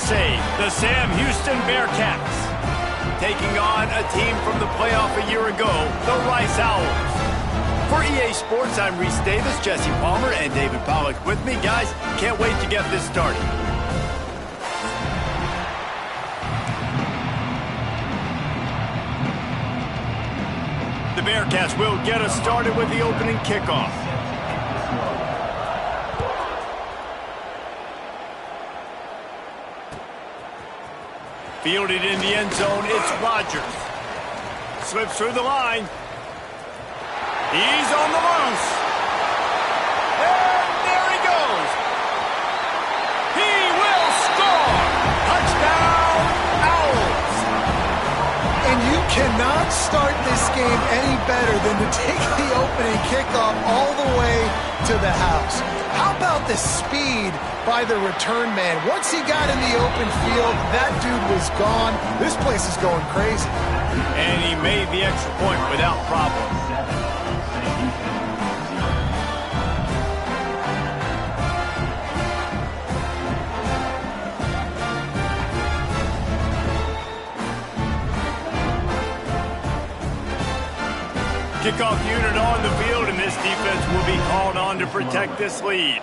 save, the Sam Houston Bearcats. Taking on a team from the playoff a year ago, the Rice Owls. For EA Sports, I'm Reese Davis, Jesse Palmer, and David Pollack with me. Guys, can't wait to get this started. The Bearcats will get us started with the opening kickoff. Fielded in the end zone, it's Rodgers. Slips through the line. He's on the loose. And there he goes. He will score. Touchdown, Owls. And you cannot start this game any better than to take the opening kickoff all the way to the house. How about the speed by the return man? Once he got in the open field, that dude was gone. This place is going crazy. And he made the extra point without problem. Kickoff unit on the field, and this defense will be called on to protect this lead.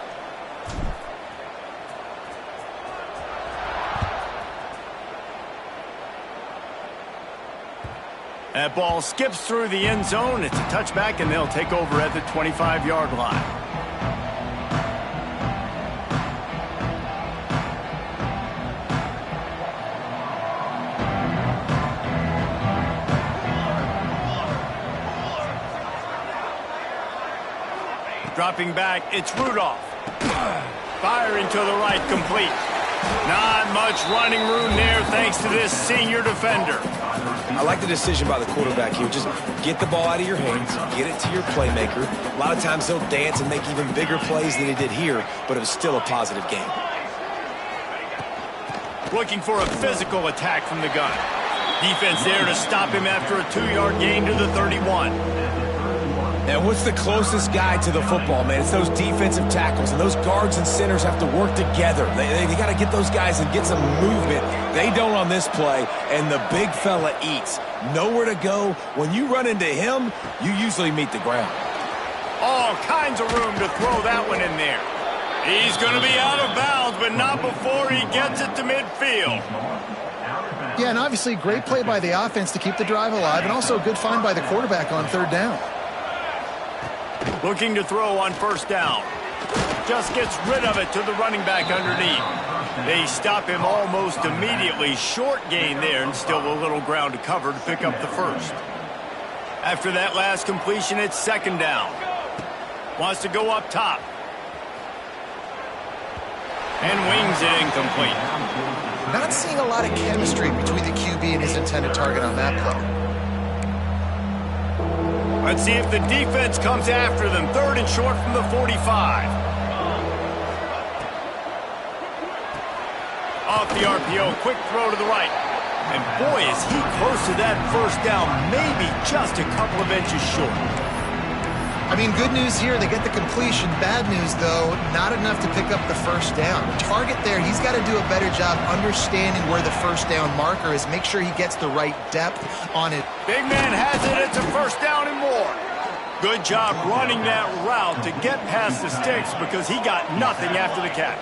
That ball skips through the end zone. It's a touchback, and they'll take over at the 25-yard line. Dropping back, it's Rudolph. Firing to the right, complete. Not much running room there thanks to this senior defender. I like the decision by the quarterback here. Just get the ball out of your hands, get it to your playmaker. A lot of times he'll dance and make even bigger plays than he did here, but it was still a positive game. Looking for a physical attack from the gun. Defense there to stop him after a 2-yard gain to the 31. And what's the closest guy to the football, man? It's those defensive tackles, and those guards and centers have to work together. They got to get those guys and get some movement. They don't on this play, and the big fella eats. Nowhere to go. When you run into him, you usually meet the ground. All kinds of room to throw that one in there. He's going to be out of bounds, but not before he gets it to midfield. Yeah, and obviously great play by the offense to keep the drive alive, and also a good find by the quarterback on third down. Looking to throw on first down. Just gets rid of it to the running back underneath. They stop him almost immediately. Short gain there, and still a little ground to cover to pick up the first. After that last completion, it's second down. Wants to go up top. And wings it incomplete. Not seeing a lot of chemistry between the QB and his intended target on that play. Let's see if the defense comes after them. Third and short from the 45. Off the RPO, quick throw to the right. And boy, is he close to that first down, maybe just a couple of inches short. I mean, good news here, they get the completion. Bad news, though, not enough to pick up the first down. The target there, he's got to do a better job understanding where the first down marker is. Make sure he gets the right depth on it. Big man has it. It's a first down and more. Good job running that route to get past the sticks because he got nothing after the catch.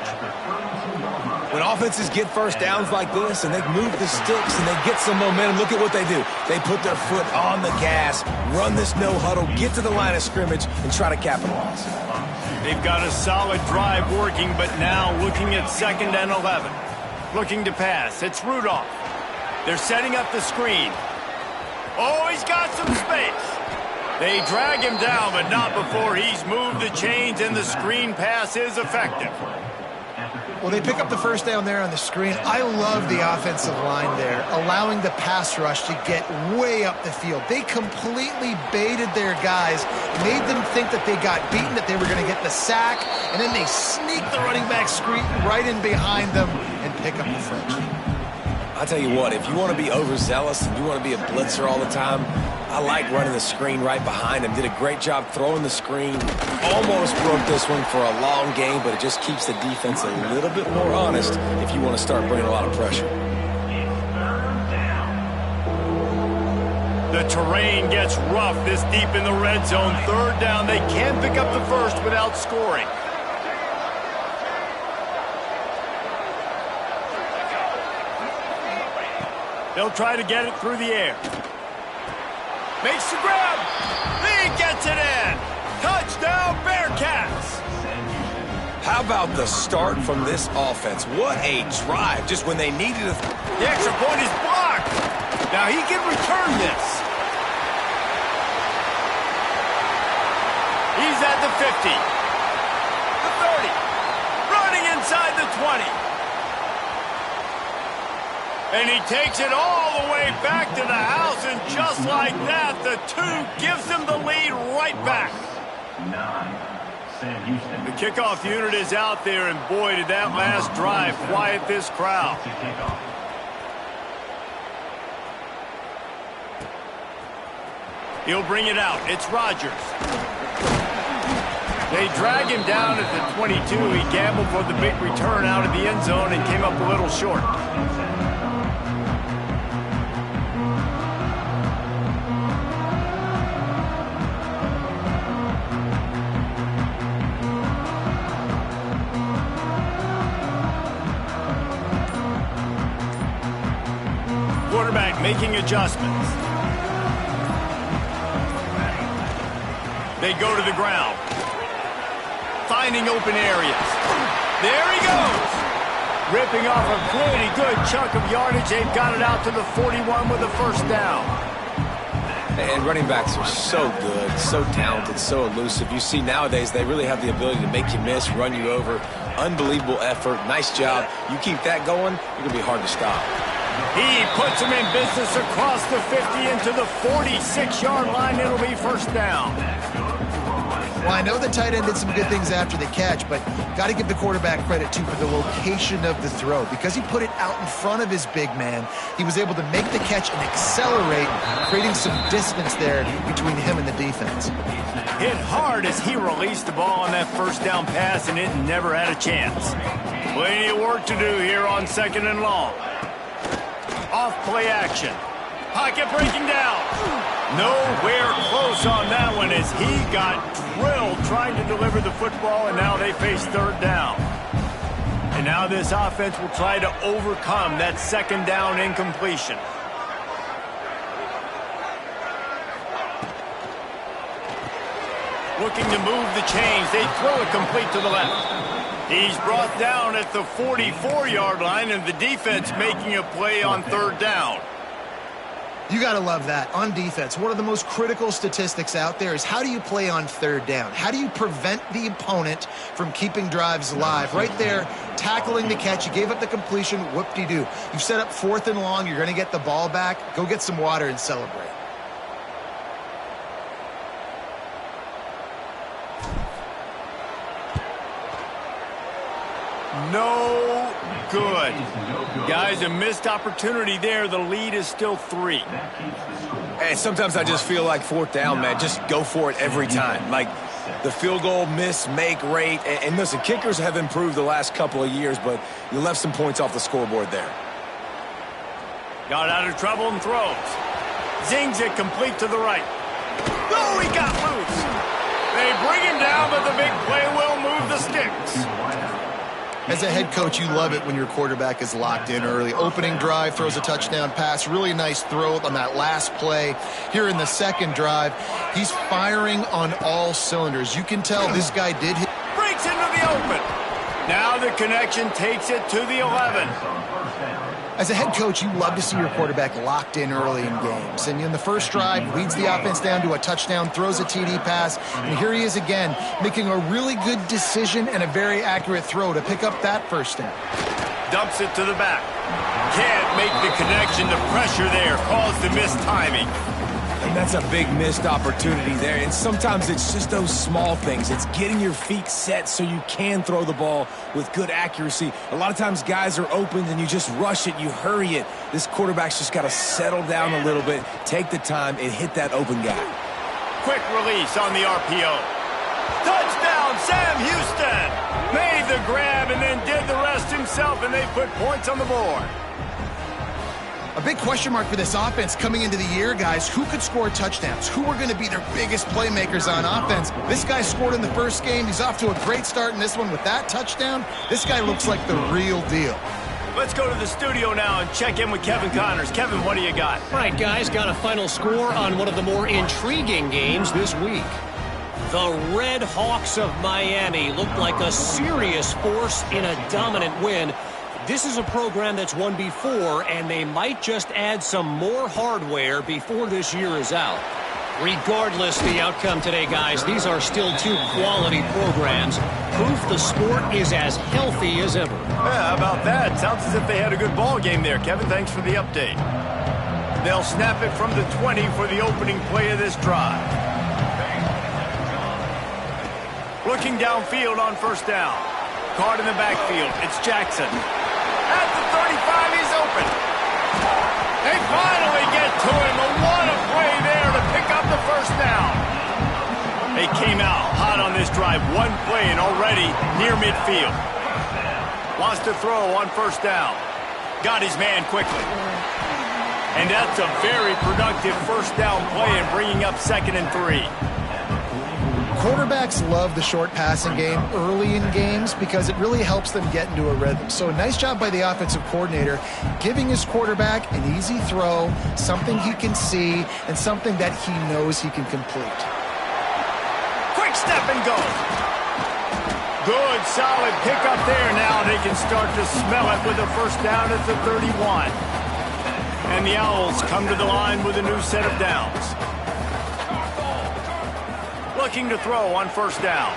When offenses get first downs like this and they move the sticks and they get some momentum, look at what they do. They put their foot on the gas, run this no huddle, get to the line of scrimmage, and try to capitalize. They've got a solid drive working, but now looking at 2nd and 11. Looking to pass. It's Rudolph. They're setting up the screen. Oh, he's got some space. They drag him down, but not before he's moved the chains and the screen pass is effective. Well, they pick up the first down there on the screen. I love the offensive line there, allowing the pass rush to get way up the field. They completely baited their guys, made them think that they got beaten, that they were going to get the sack, and then they sneak the running back screen right in behind them and pick up the first. I'll tell you what, if you want to be overzealous and you want to be a blitzer all the time, I like running the screen right behind him. Did a great job throwing the screen. Almost broke this one for a long game, but it just keeps the defense a little bit more honest if you want to start bringing a lot of pressure. The terrain gets rough this deep in the red zone. Third down, they can pick up the first without scoring. They'll try to get it through the air. Makes the grab. He gets it in. Touchdown, Bearcats. How about the start from this offense? What a drive, just when they needed it. The extra point is blocked. Now he can return this. He's at the 50. The 30. Running inside the 20. And he takes it all the way back to the house, and just like that, the 2 gives him the lead right back. The kickoff unit is out there, and boy, did that last drive quiet this crowd. He'll bring it out. It's Rodgers. They drag him down at the 22. He gambled for the big return out of the end zone and came up a little short. Quarterback making adjustments. They go to the ground. Finding open areas. There he goes. Ripping off a pretty good chunk of yardage. They've got it out to the 41 with a first down. And running backs are so good, so talented, so elusive. You see nowadays they really have the ability to make you miss, run you over. Unbelievable effort. Nice job. You keep that going, you're going to be hard to stop. He puts him in business across the 50 into the 46-yard line. It'll be first down. Well, I know the tight end did some good things after the catch, but got to give the quarterback credit, too, for the location of the throw. Because he put it out in front of his big man, he was able to make the catch and accelerate, creating some distance there between him and the defense. Hit hard as he released the ball on that first down pass, and it never had a chance. Plenty of work to do here on 2nd and long. Off play action. Pocket breaking down. Nowhere close on that one as he got drilled trying to deliver the football, and now they face third down. And now this offense will try to overcome that 2nd down incompletion. Looking to move the chains. They throw it complete to the left. He's brought down at the 44-yard line, and the defense making a play on third down. You got to love that. On defense, one of the most critical statistics out there is how do you play on third down? How do you prevent the opponent from keeping drives alive? Right there, tackling the catch. You gave up the completion. Whoop-de-doo. You've set up 4th and long. You're going to get the ball back. Go get some water and celebrate. No good. Guys, a missed opportunity there. The lead is still 3. And sometimes I just feel like 4th down, man, just go for it every time. Like the field goal miss, make rate. And listen, kickers have improved the last couple of years, but you left some points off the scoreboard there. Got out of trouble and throws. Zings it complete to the right. Oh, he got loose. They bring him down, but the big play will move the sticks. As a head coach, you love it when your quarterback is locked in early. Opening drive, throws a touchdown pass. Really nice throw on that last play. Here in the 2nd drive, he's firing on all cylinders. You can tell this guy did hit. Breaks into the open. Now the connection takes it to the 11. As a head coach, you love to see your quarterback locked in early in games. And in the first drive, leads the offense down to a touchdown, throws a TD pass, and here he is again, making a really good decision and a very accurate throw to pick up that first down. Dumps it to the back. Can't make the connection. The pressure there caused the missed timing. And that's a big missed opportunity there. And sometimes it's just those small things. It's getting your feet set so you can throw the ball with good accuracy. A lot of times guys are open and you just rush it, you hurry it. This quarterback's just got to settle down a little bit, take the time, and hit that open guy. Quick release on the RPO. Touchdown, Sam Houston! Made the grab and then did the rest himself, and they put points on the board. A big question mark for this offense coming into the year, guys. Who could score touchdowns? Who are going to be their biggest playmakers on offense? This guy scored in the first game. He's off to a great start in this one with that touchdown. This guy looks like the real deal. Let's go to the studio now and check in with Kevin Connors. Kevin, what do you got? All right, guys, got a final score on one of the more intriguing games this week. The Red Hawks of Miami looked like a serious force in a dominant win. This is a program that's won before, and they might just add some more hardware before this year is out. Regardless the outcome today, guys, these are still two quality programs. Proof the sport is as healthy as ever. Yeah, how about that? Sounds as if they had a good ball game there. Kevin, thanks for the update. They'll snap it from the 20 for the opening play of this drive. Looking downfield on first down. Caught in the backfield. It's Jackson. At the 35, he's open. They finally get to him. What a play there to pick up the first down. They came out hot on this drive. One play and already near midfield. Wants to throw on first down. Got his man quickly. And that's a very productive first down play and bringing up 2nd and 3. Quarterbacks love the short passing game early in games because it really helps them get into a rhythm. So a nice job by the offensive coordinator giving his quarterback an easy throw, something he can see, and something that he knows he can complete. Quick step and go. Good, solid pickup there. Now they can start to smell it with a first down at the 31. And the Owls come to the line with a new set of downs. Looking to throw on first down.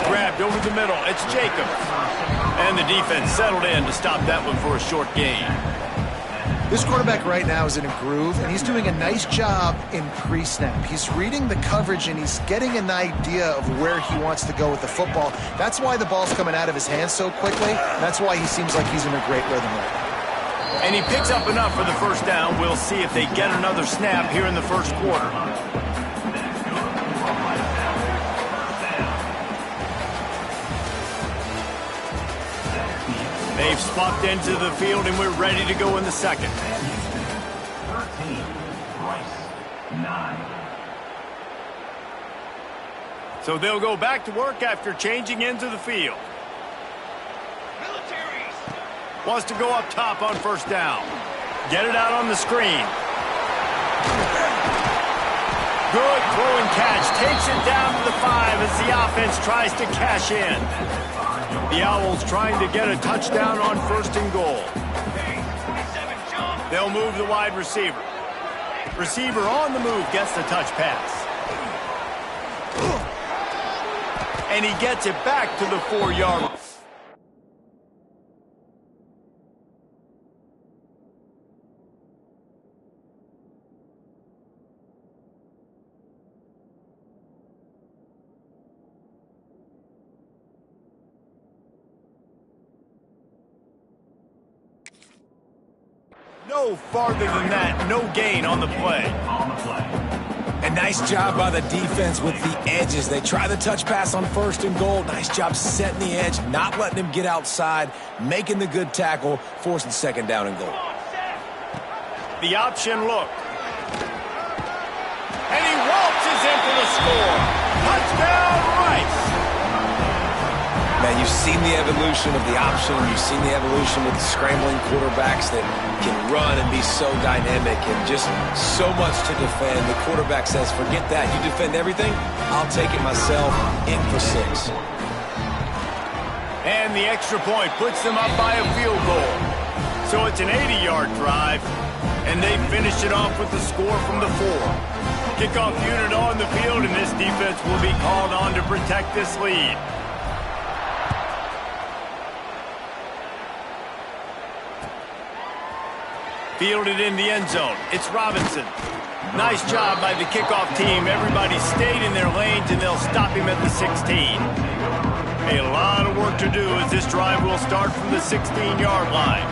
Grabbed over the middle. It's Jacobs. And the defense settled in to stop that one for a short gain. This quarterback right now is in a groove, and he's doing a nice job in pre-snap. He's reading the coverage, and he's getting an idea of where he wants to go with the football. That's why the ball's coming out of his hands so quickly. That's why he seems like he's in a great rhythm right now. And he picks up enough for the first down. We'll see if they get another snap here in the first quarter. They've swapped into the field, and we're ready to go in the second. 13, Rice, 9. So they'll go back to work after changing into the field. Wants to go up top on first down. Get it out on the screen. Good throw and catch. Takes it down to the 5 as the offense tries to cash in. The Owls trying to get a touchdown on 1st and goal. They'll move the wide receiver. Receiver on the move gets the touch pass. And he gets it back to the 4-yard line. No farther than that, no gain on the play. A nice job by the defense with the edges. They try the touch pass on 1st and goal. Nice job setting the edge, not letting him get outside, making the good tackle, forcing 2nd down and goal. The option look. And he waltzes in for the score. Touchdown, Rice. Man, you've seen the evolution of the option. You've seen the evolution with the scrambling quarterbacks that can run and be so dynamic and just so much to defend. The quarterback says, forget that. You defend everything, I'll take it myself. In for 6. And the extra point puts them up by a field goal. So it's an 80-yard drive, and they finish it off with the score from the 4. Kickoff unit on the field, and this defense will be called on to protect this lead. Fielded in the end zone. It's Robinson. Nice job by the kickoff team. Everybody stayed in their lanes, and they'll stop him at the 16. A lot of work to do as this drive will start from the 16-yard line.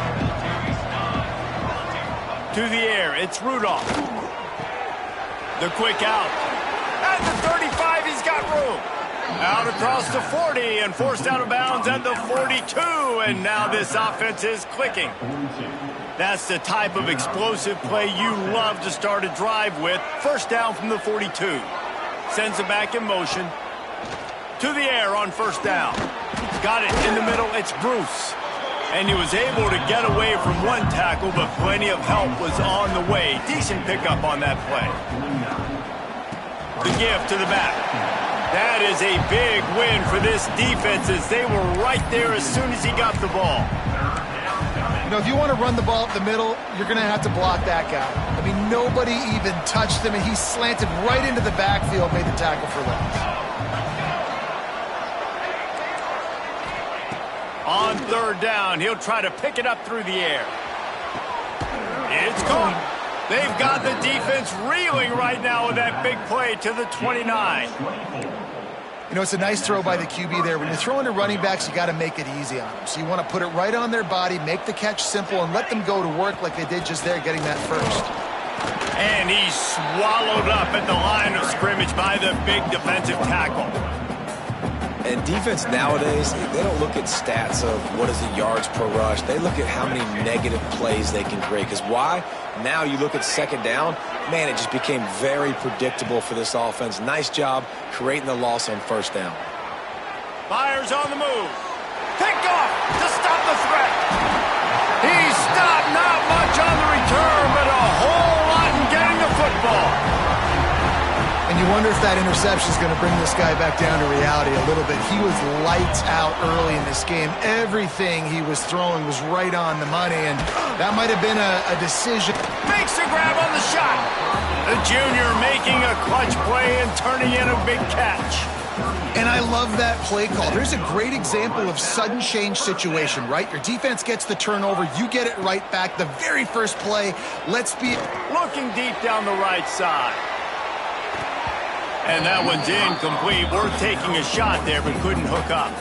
To the air, it's Rudolph. The quick out. At the 35, he's got room. Out across the 40 and forced out of bounds at the 42. And now this offense is clicking. That's the type of explosive play you love to start a drive with. First down from the 42. Sends it back in motion. To the air on first down. Got it in the middle. It's Bruce. And he was able to get away from one tackle, but plenty of help was on the way. Decent pickup on that play. The give to the back. That is a big win for this defense as they were right there as soon as he got the ball. You know, if you want to run the ball up the middle, you're going to have to block that guy. I mean, nobody even touched him, and he slanted right into the backfield, made the tackle for loss. On third down, he'll try to pick it up through the air. It's caught. They've got the defense reeling right now with that big play to the 29. You know, it's a nice throw by the QB there. When you're throwing to running backs, you got to make it easy on them. So you want to put it right on their body, make the catch simple, and let them go to work like they did just there, getting that first. And he's swallowed up at the line of scrimmage by the big defensive tackle. And defense nowadays, they don't look at stats of what is the yards per rush. They look at how many negative plays they can create. Because why? Now you look at second down, man, it just became very predictable for this offense. Nice job creating the loss on first down. Fires on the move. Picked off to stop the threat. He stopped, not much on the return, but a whole lot in getting the football. And you wonder if that interception is going to bring this guy back down to reality a little bit. He was lights out early in this game. Everything he was throwing was right on the money, and that might have been a decision. Makes the grab on the shot. The junior making a clutch play and turning in a big catch. And I love that play call. There's a great example of sudden change situation, right? Your defense gets the turnover. You get it right back. The very first play, let's be looking deep down the right side. And that one's incomplete. Worth taking a shot there, but couldn't hook up.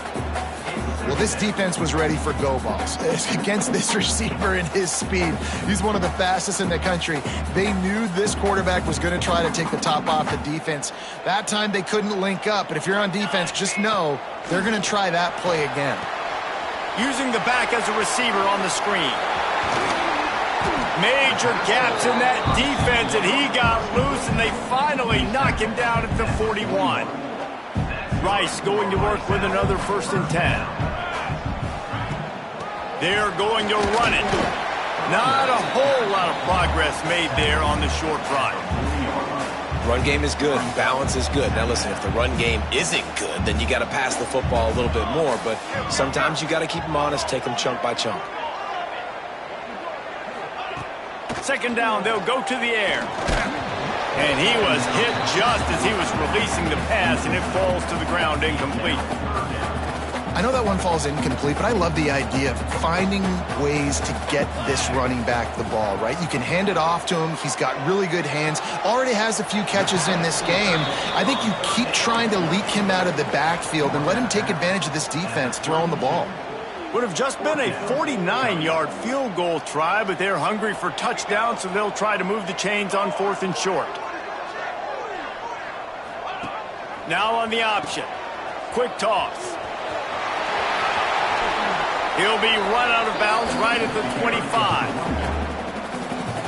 Well, this defense was ready for go balls. Against this receiver and his speed, he's one of the fastest in the country. They knew this quarterback was going to try to take the top off the defense. That time they couldn't link up, but if you're on defense, just know they're going to try that play again. Using the back as a receiver on the screen. Major gaps in that defense, and he got loose, and they finally knock him down at the 41. Rice going to work with another 1st and 10. They're going to run it. Not a whole lot of progress made there on the short run. Run game is good. Balance is good. Now listen, if the run game isn't good, then you got to pass the football a little bit more, but sometimes you got to keep them honest, take them chunk by chunk. Second down, they'll go to the air. And he was hit just as he was releasing the pass, and it falls to the ground incomplete. I know that one falls incomplete, but I love the idea of finding ways to get this running back the ball, right? You can hand it off to him. He's got really good hands. Already has a few catches in this game. I think you keep trying to leak him out of the backfield and let him take advantage of this defense throwing the ball. Would have just been a 49-yard field goal try, but they're hungry for touchdowns, so they'll try to move the chains on 4th and short. Now on the option. Quick toss. He'll be run out of bounds right at the 25.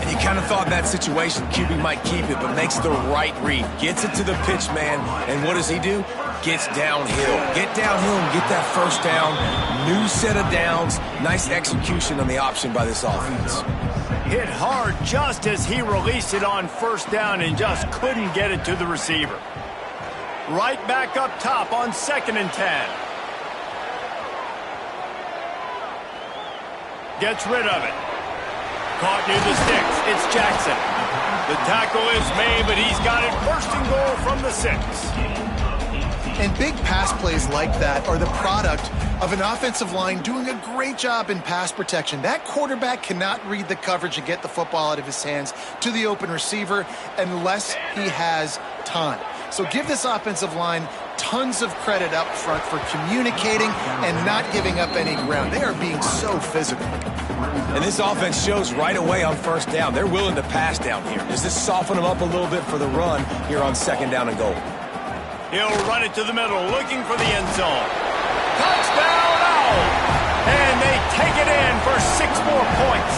And you kind of thought in that situation QB might keep it, but makes the right read. Gets it to the pitch man, and what does he do? Gets downhill. Get downhill and get that first down. New set of downs. Nice execution on the option by this offense. Hit hard just as he released it on first down and just couldn't get it to the receiver. Right back up top on 2nd and 10. Gets rid of it. Caught near the sticks. It's Jackson. The tackle is made, but he's got it 1st and goal from the 6. And big pass plays like that are the product of an offensive line doing a great job in pass protection. That quarterback cannot read the coverage and get the football out of his hands to the open receiver unless he has time. So give this offensive line tons of credit up front for communicating and not giving up any ground. They are being so physical. And this offense shows right away on first down. They're willing to pass down here. Does this soften them up a little bit for the run here on second down and goal? He'll run it to the middle, looking for the end zone. Touchdown, Owl! And they take it in for 6 more points.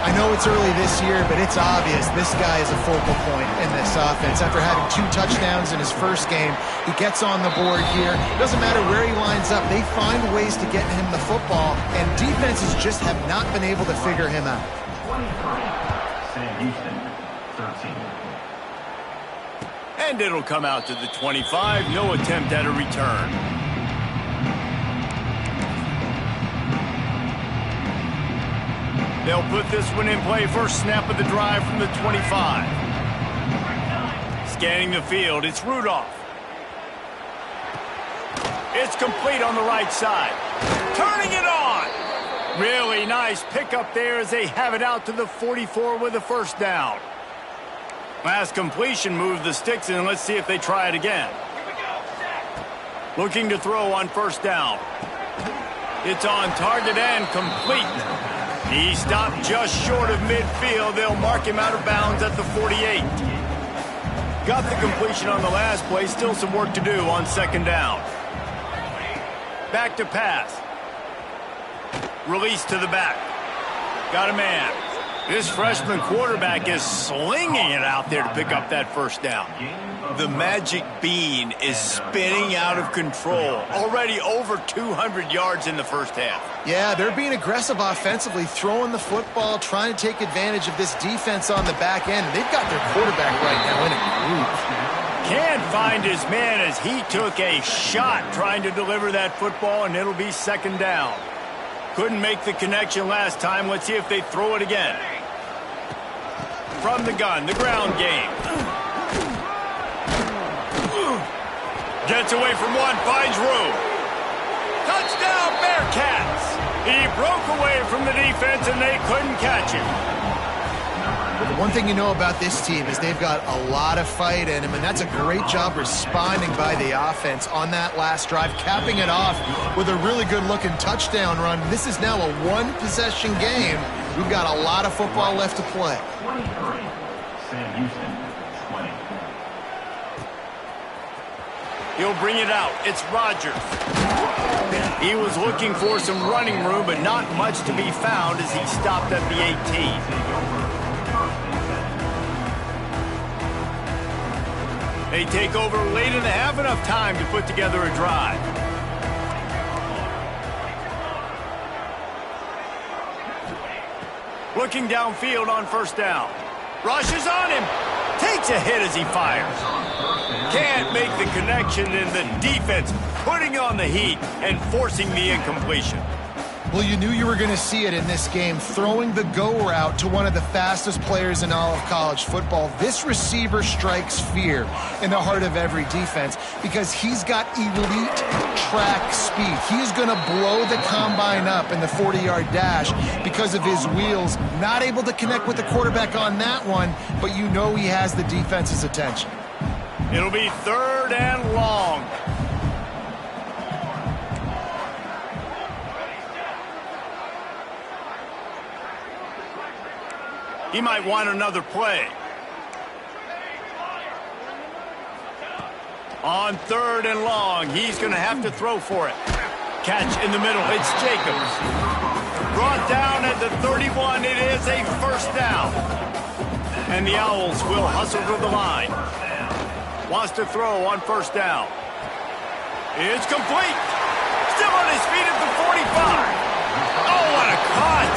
I know it's early this year, but it's obvious this guy is a focal point in this offense. After having 2 touchdowns in his first game, he gets on the board here. Doesn't matter where he lines up, they find ways to get him the football, and defenses just have not been able to figure him out. 23, Sam Houston, 13. And it'll come out to the 25. No attempt at a return. They'll put this one in play. First snap of the drive from the 25. Scanning the field, it's Rudolph. It's complete on the right side. Turning it on. Really nice pickup there as they have it out to the 44 with a first down. Last completion moved the sticks in. Let's see if they try it again. Looking to throw on first down. It's on target and complete. He stopped just short of midfield. They'll mark him out of bounds at the 48. Got the completion on the last play. Still some work to do on second down. Back to pass. Release to the back. Got a man. This freshman quarterback is slinging it out there to pick up that first down. The magic bean is spinning out of control. Already over 200 yards in the first half. Yeah, they're being aggressive offensively, throwing the football, trying to take advantage of this defense on the back end. They've got their quarterback right now in a groove. Can't find his man as he took a shot trying to deliver that football, and it'll be second down. Couldn't make the connection last time. Let's see if they throw it again. From the gun, the ground game. Gets away from one, finds room. Touchdown, Bearcats! He broke away from the defense and they couldn't catch him. Well, the one thing you know about this team is they've got a lot of fight in them, and that's a great job responding by the offense on that last drive, capping it off with a really good-looking touchdown run. This is now a one-possession game. We've got a lot of football left to play. 23, Sam Houston, 20. He'll bring it out. It's Rodgers. He was looking for some running room, but not much to be found as he stopped at the 18. They take over late in the half, enough time to put together a drive. Looking downfield on first down. Rushes on him. Takes a hit as he fires. Can't make the connection, and the defense putting on the heat and forcing the incompletion. Well, you knew you were going to see it in this game, throwing the go route to one of the fastest players in all of college football. This receiver strikes fear in the heart of every defense because he's got elite track speed. He's going to blow the combine up in the 40-yard dash because of his wheels. Not able to connect with the quarterback on that one, but you know he has the defense's attention. It'll be third and long. He might want another play. On third and long, he's going to have to throw for it. Catch in the middle, it's Jacobs. Brought down at the 31, it is a first down. And the Owls will hustle to the line. Wants to throw on first down. It's complete. Still on his feet at the 45. Oh, what a cut.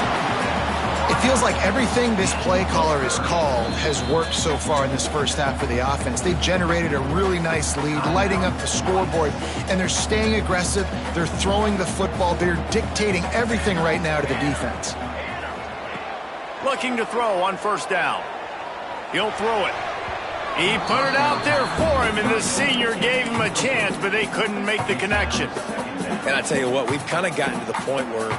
It feels like everything this play caller has called has worked so far in this first half of the offense. They've generated a really nice lead, lighting up the scoreboard, and they're staying aggressive. They're throwing the football. They're dictating everything right now to the defense. Looking to throw on first down. He'll throw it. He put it out there for him, and the senior gave him a chance, but they couldn't make the connection. And I tell you what, we've kind of gotten to the point where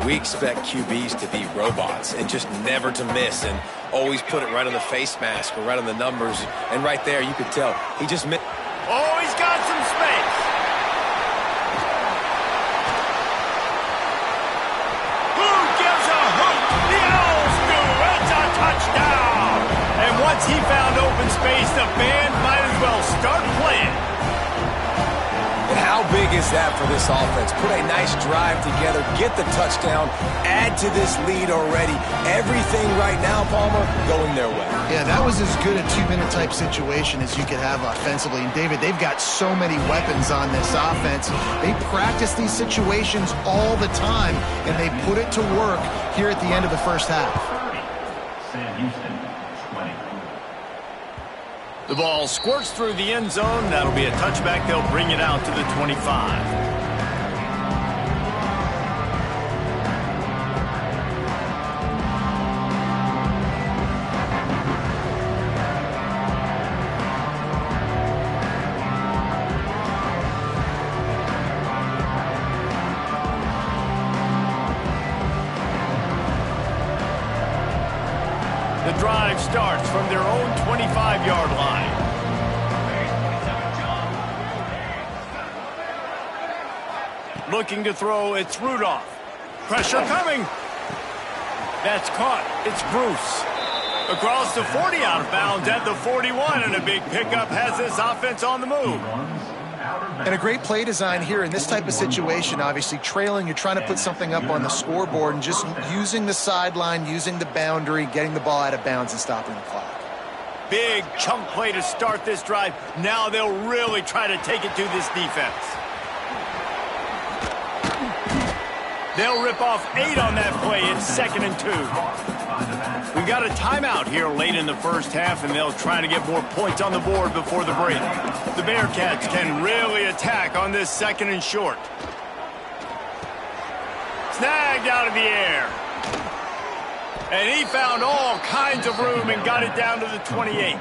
we expect QBs to be robots and just never to miss and always put it right on the face mask or right on the numbers. And right there, you could tell he just missed. Oh, he's got some space. Who gives a hoot? The Owls do. It's a touchdown. And once he found open space, the band might as well start playing. And how big is that for this offense? Put a nice drive together, get the touchdown, add to this lead already. Everything right now, Palmer, going their way. Yeah, that was as good a two-minute type situation as you could have offensively. And, David, they've got so many weapons on this offense. They practice these situations all the time, and they put it to work here at the end of the first half. Sam Houston, 20. The ball squirts through the end zone. That'll be a touchback. They'll bring it out to the 25. The drive starts from their own 25-yard line. Looking to throw, it's Rudolph. Pressure coming. That's caught. It's Bruce. Across the 40, out of bounds at the 41, and a big pickup has this offense on the move. And a great play design here in this type of situation. Obviously, trailing, you're trying to put something up on the scoreboard and just using the sideline, using the boundary, getting the ball out of bounds and stopping the clock. Big chunk play to start this drive. Now they'll really try to take it to this defense. They'll rip off 8 on that play. It's 2nd and 2. We've got a timeout here late in the first half, and they'll try to get more points on the board before the break. The Bearcats can really attack on this 2nd and short. Snagged out of the air. And he found all kinds of room and got it down to the 28.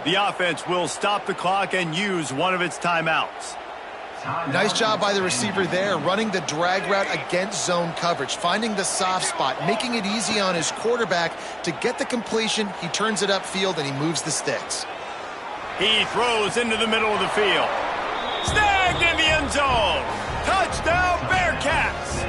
The offense will stop the clock and use one of its timeouts. Nice job by the receiver there, running the drag route against zone coverage, finding the soft spot, making it easy on his quarterback to get the completion. He turns it upfield, and he moves the sticks. He throws into the middle of the field. Snagged in the end zone. Touchdown, Bearcats.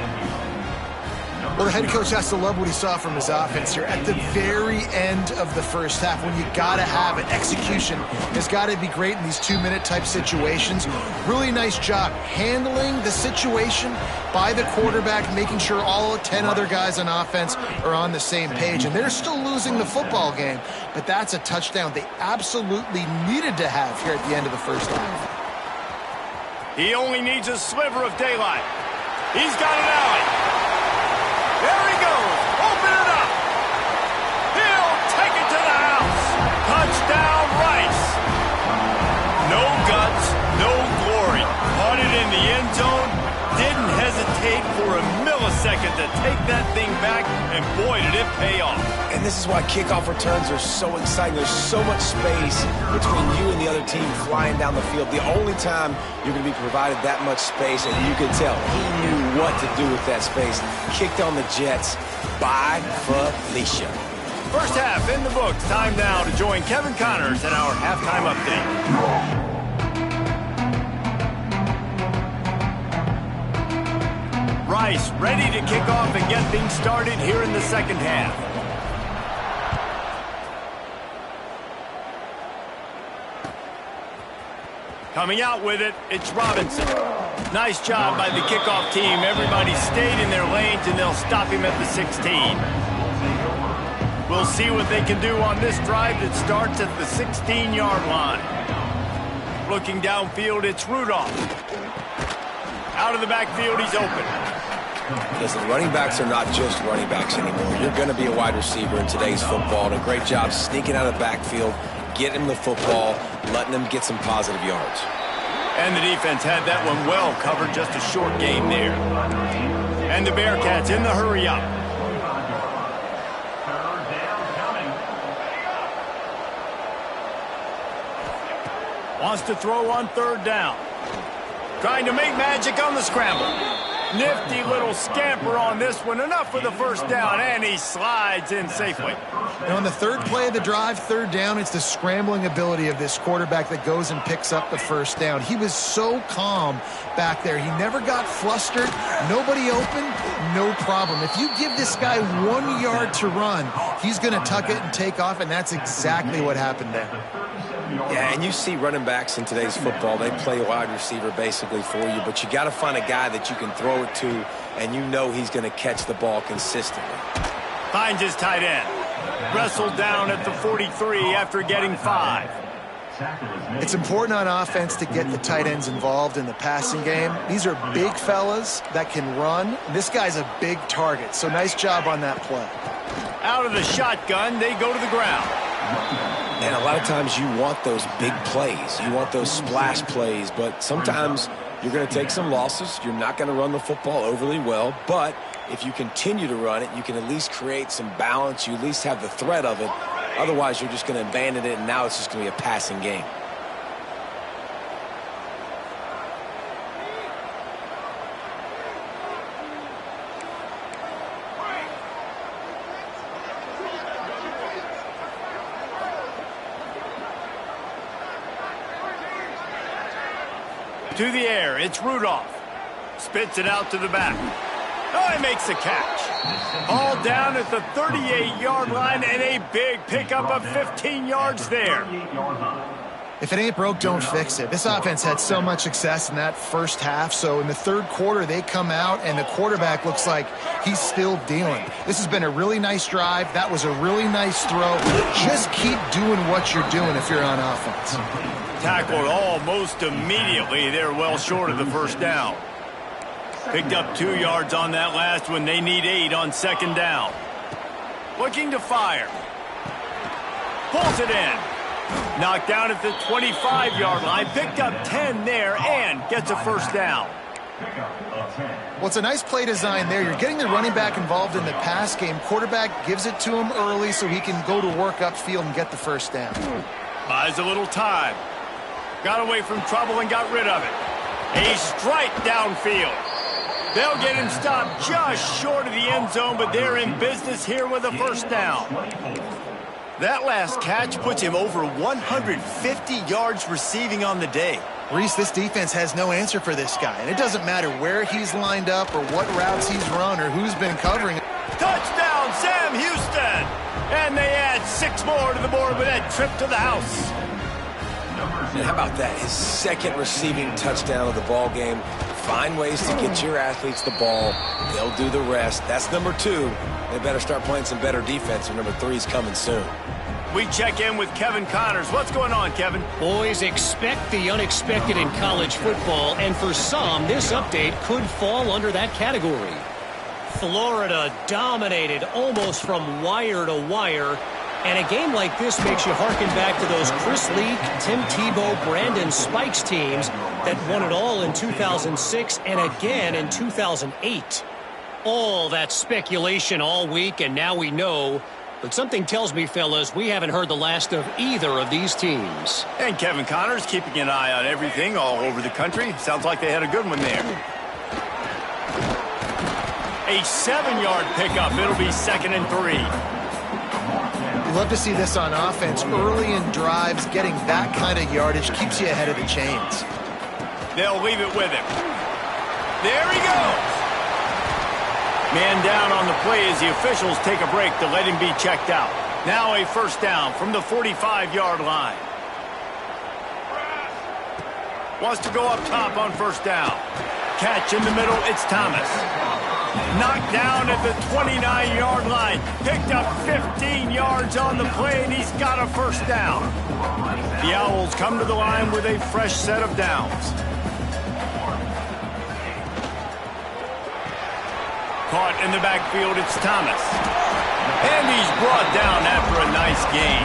Well, the head coach has to love what he saw from his offense here at the very end of the first half. When you got to have it, execution has got to be great in these two-minute type situations. Really nice job handling the situation by the quarterback, making sure all 10 other guys on offense are on the same page. And they're still losing the football game, but that's a touchdown they absolutely needed to have here at the end of the first half. He only needs a sliver of daylight. He's got an alley. There he goes. Open it up. He'll take it to the house. Touchdown, Rice. No guts, no glory. Caught it in the end zone. Didn't hesitate for a millisecond to take that thing back, and boy, did it pay off. And this is why kickoff returns are so exciting. There's so much space between you and the other team flying down the field. The only time you're going to be provided that much space, and you can tell he knew what to do with that space. Kicked on the Jets by Felicia. First half in the books. Time now to join Kevin Connors in our halftime update. Rice ready to kick off and get things started here in the second half. Coming out with it, it's Robinson. Nice job by the kickoff team. Everybody stayed in their lanes, and they'll stop him at the 16. We'll see what they can do on this drive that starts at the 16-yard line. Looking downfield, it's Rudolph. Out of the backfield, he's open. Listen, running backs are not just running backs anymore. You're going to be a wide receiver in today's football. And a great job sneaking out of the backfield, getting him the football, letting him get some positive yards. And the defense had that one well covered, just a short game there. And the Bearcats in the hurry up. Wants to throw on third down. Trying to make magic on the scramble. Nifty little scamper on this one. Enough for the first down, and he slides in safely. And on the third play of the drive, third down, it's the scrambling ability of this quarterback that goes and picks up the first down. He was so calm back there. He never got flustered. Nobody open, no problem. If you give this guy 1 yard to run, he's going to tuck it and take off, and that's exactly what happened there. Yeah, and you see running backs in today's football, they play wide receiver basically for you, but you got to find a guy that you can throw it to, and you know he's going to catch the ball consistently. Finds his tight end. Wrestled down at the 43 after getting 5. It's important on offense to get the tight ends involved in the passing game. These are big fellas that can run. This guy's a big target, so nice job on that play. Out of the shotgun, they go to the ground. And a lot of times you want those big plays. You want those splash plays, but sometimes you're going to take some losses. You're not going to run the football overly well, but if you continue to run it, you can at least create some balance. You at least have the threat of it. Otherwise, you're just going to abandon it, and now it's just going to be a passing game. To the air, it's Rudolph. Spits it out to the back. Oh, he makes the catch. All down at the 38-yard line, and a big pickup of 15 yards there. If it ain't broke, don't fix it. This offense had so much success in that first half, so in the third quarter, they come out, and the quarterback looks like he's still dealing. This has been a really nice drive. That was a really nice throw. Just keep doing what you're doing if you're on offense. Tackled almost immediately. They're well short of the first down. Picked up 2 yards on that last one. They need 8 on second down. Looking to fire. Pulls it in. Knocked down at the 25-yard line. Picked up 10 there and gets a first down. Well, it's a nice play design there. You're getting the running back involved in the pass game. Quarterback gives it to him early so he can go to work upfield and get the first down. Buys a little time. Got away from trouble and got rid of it. A strike downfield. They'll get him stopped just short of the end zone, but they're in business here with a first down. That last catch puts him over 150 yards receiving on the day. Reese, this defense has no answer for this guy, and it doesn't matter where he's lined up or what routes he's run or who's been covering. Touchdown, Sam Houston! And they add 6 more to the board with that trip to the house. And how about that? His second receiving touchdown of the ball game. Find ways to get your athletes the ball. They'll do the rest. That's number 2. They better start playing some better defense, and number 3 is coming soon. We check in with Kevin Connors. What's going on, Kevin? Boys, expect the unexpected in college football, and for some, this update could fall under that category. Florida dominated almost from wire to wire, and a game like this makes you harken back to those Chris Leak, Tim Tebow, Brandon Spikes teams that won it all in 2006 and again in 2008. All that speculation all week, and now we know. But something tells me, fellas, we haven't heard the last of either of these teams. And Kevin Connors keeping an eye on everything all over the country. Sounds like they had a good one there. A 7-yard pickup. It'll be 2nd and 3. You love to see this on offense. Early in drives, getting that kind of yardage keeps you ahead of the chains. They'll leave it with him. There he goes. Man down on the play as the officials take a break to let him be checked out. Now a first down from the 45-yard line. Wants to go up top on first down. Catch in the middle, it's Thomas. Knocked down at the 29-yard line. Picked up 15 yards on the play, and he's got a first down. The Owls come to the line with a fresh set of downs. Caught in the backfield, it's Thomas. And he's brought down after a nice gain.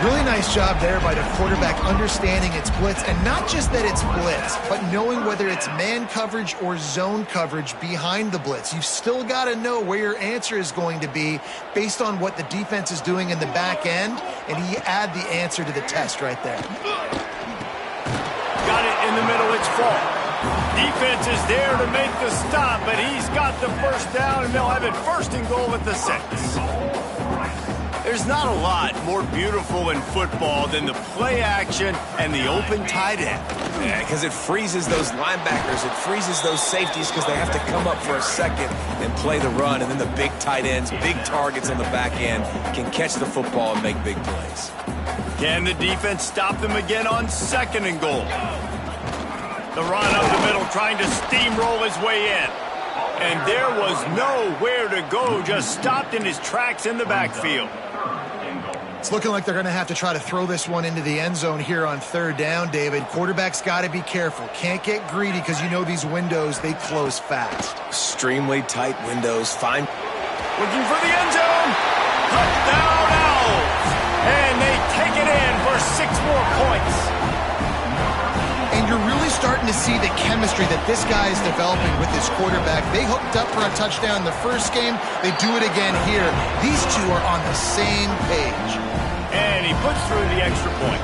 Really nice job there by the quarterback understanding it's blitz, and not just that it's blitz, but knowing whether it's man coverage or zone coverage behind the blitz. You've still got to know where your answer is going to be based on what the defense is doing in the back end, and he add the answer to the test right there. Got it in the middle, it's Falk. Defense is there to make the stop, but he's got the first down, and they'll have it 1st and goal at the 6. There's not a lot more beautiful in football than the play action and the open tight end. Yeah, because it freezes those linebackers. It freezes those safeties because they have to come up for a second and play the run. And then the big tight ends, big targets on the back end can catch the football and make big plays. Can the defense stop them again on 2nd and goal? The run up the middle, trying to steamroll his way in. And there was nowhere to go, just stopped in his tracks in the backfield. It's looking like they're going to have to try to throw this one into the end zone here on 3rd down, David. Quarterback's got to be careful. Can't get greedy because you know these windows, they close fast. Extremely tight windows. Fine. Looking for the end zone. Touchdown Owls. And they take it in for 6 more points. And you're really starting to see the chemistry that this guy is developing with his quarterback. They hooked up for a touchdown in the first game. They do it again here. These two are on the same page. And he puts through the extra point.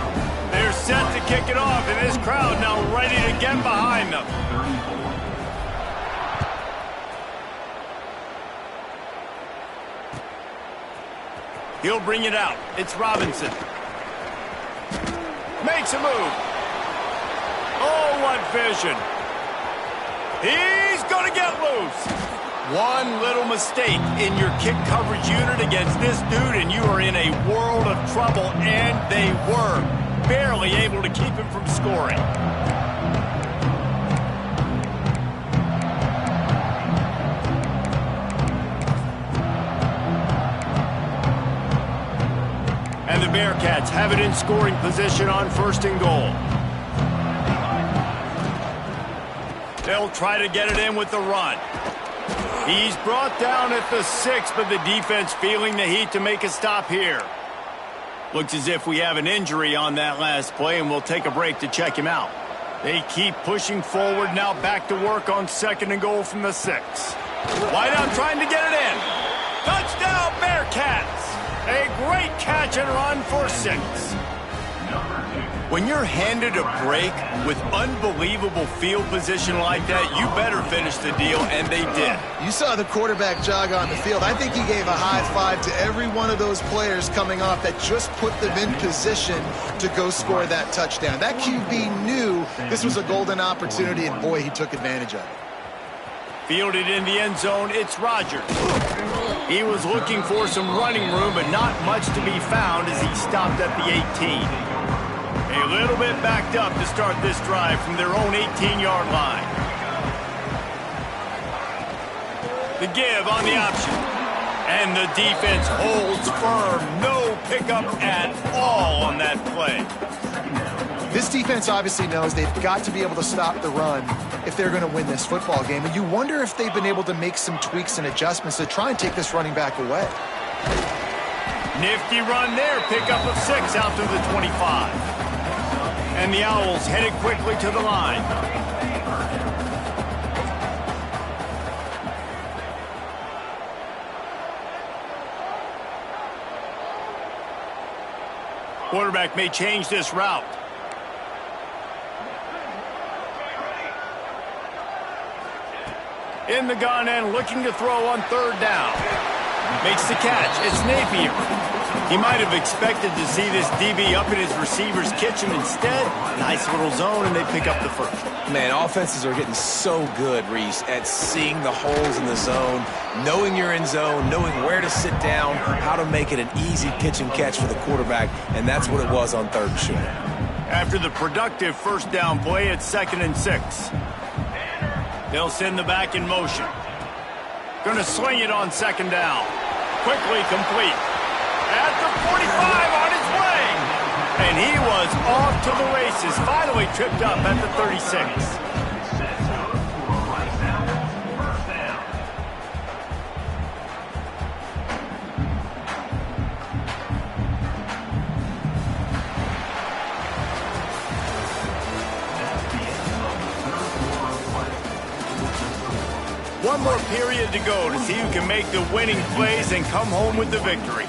They're set to kick it off, and this crowd now ready to get behind them. He'll bring it out. It's Robinson. Makes a move. Oh, what vision. He's going to get loose. One little mistake in your kick coverage unit against this dude, and you are in a world of trouble, and they were barely able to keep him from scoring. And the Bearcats have it in scoring position on 1st and goal. They'll try to get it in with the run. He's brought down at the 6, but the defense feeling the heat to make a stop here. Looks as if we have an injury on that last play, and we'll take a break to check him out. They keep pushing forward, now back to work on 2nd and goal from the 6. Wideout trying to get it in. Touchdown, Bearcats! A great catch and run for 6. When you're handed a break with unbelievable field position like that, you better finish the deal, and they did. You saw the quarterback jog on the field. I think he gave a high five to every one of those players coming off that just put them in position to go score that touchdown. That QB knew this was a golden opportunity, and boy, he took advantage of it. Fielded in the end zone, it's Rodgers. He was looking for some running room, but not much to be found as he stopped at the 18. A little bit backed up to start this drive from their own 18-yard line. The give on the option. And the defense holds firm. No pickup at all on that play. This defense obviously knows they've got to be able to stop the run if they're going to win this football game. And you wonder if they've been able to make some tweaks and adjustments to try and take this running back away. Nifty run there. Pickup of 6 out to the 25. And the Owls headed quickly to the line. Quarterback may change this route. In the gun and looking to throw on 3rd down. Makes the catch. It's Napier. He might have expected to see this DB up in his receiver's kitchen. Instead, nice little zone, and they pick up the 1st. Man, offenses are getting so good, Reese, at seeing the holes in the zone, knowing you're in zone, knowing where to sit down, how to make it an easy pitch and catch for the quarterback, and that's what it was on 3rd and short. After the productive 1st down play, it's 2nd and 6. They'll send the back in motion. Going to sling it on 2nd down. Quickly complete. At the 45 on his way. And he was off to the races. Finally tripped up at the 36. one more period to go to see who can make the winning plays and come home with the victory.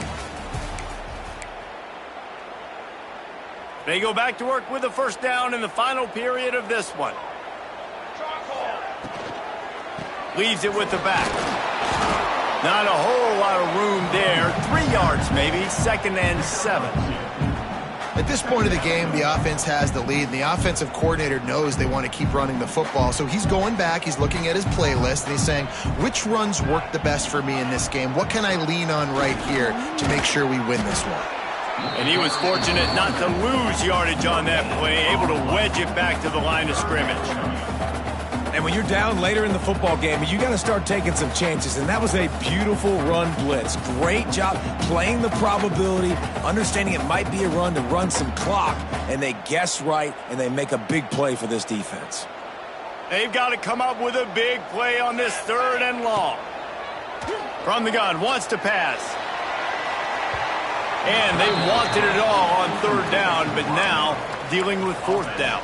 They go back to work with a first down in the final period of this one. Leaves it with the back. Not a whole lot of room there. 3 yards maybe. 2nd and 7. At this point of the game, the offense has the lead, and the offensive coordinator knows they want to keep running the football. So he's going back, he's looking at his playlist, and he's saying, which runs work the best for me in this game? What can I lean on right here to make sure we win this one? And he was fortunate not to lose yardage on that play, able to wedge it back to the line of scrimmage. And when you're down later in the football game, you got to start taking some chances. And that was a beautiful run blitz. Great job playing the probability, understanding it might be a run to run some clock. And they guess right, and they make a big play for this defense. They've got to come up with a big play on this 3rd and long. From the gun, wants to pass. And they wanted it all on 3rd down, but now dealing with 4th down.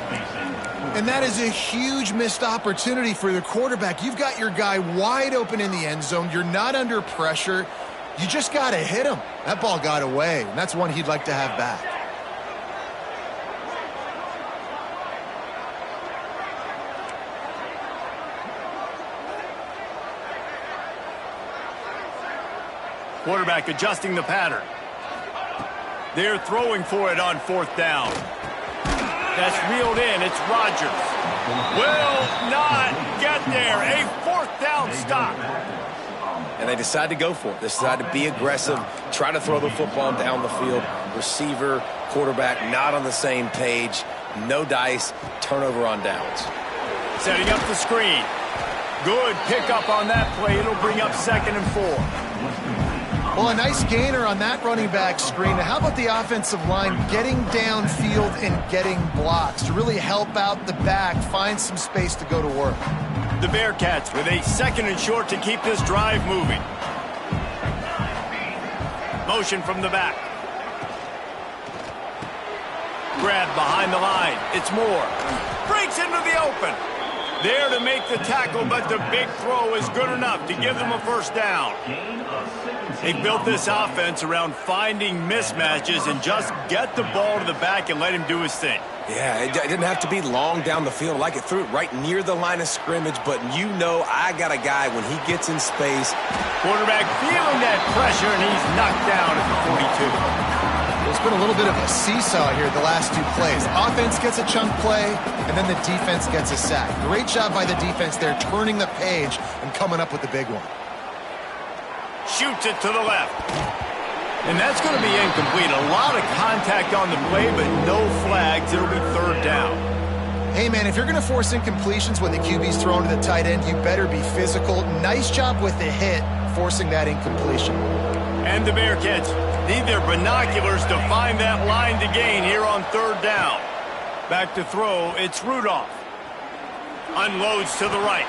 And that is a huge missed opportunity for the quarterback. You've got your guy wide open in the end zone. You're not under pressure. You just got to hit him. That ball got away, and that's one he'd like to have back. Quarterback adjusting the pattern. They're throwing for it on 4th down. That's reeled in. It's Rodgers. Will not get there. A 4th down stop. And they decide to go for it. They decide to be aggressive, try to throw the football down the field. Receiver, quarterback, not on the same page. No dice. Turnover on downs. Setting up the screen. Good pickup on that play. It'll bring up 2nd and 4. Well, a nice gainer on that running back screen. How about the offensive line getting downfield and getting blocks to really help out the back, find some space to go to work? The Bearcats with a 2nd and short to keep this drive moving. Motion from the back. Grab behind the line. It's Moore. Breaks into the open. There to make the tackle, but the big throw is good enough to give them a first down. They built this offense around finding mismatches and just get the ball to the back and let him do his thing. Yeah, it didn't have to be long down the field. Like it threw it right near the line of scrimmage, but you know I got a guy when he gets in space. Quarterback feeling that pressure, and he's knocked down at the 42. There's been a little bit of a seesaw here the last 2 plays. Offense gets a chunk play, and then the defense gets a sack. Great job by the defense there, turning the page and coming up with the big one. Shoots it to the left. And that's going to be incomplete. A lot of contact on the play, but no flags. It'll be 3rd down. Hey, man, if you're going to force incompletions when the QB's thrown to the tight end, you better be physical. Nice job with the hit, forcing that incompletion. And the Bearcats need their binoculars to find that line to gain here on 3rd down. Back to throw, it's Rudolph. Unloads to the right.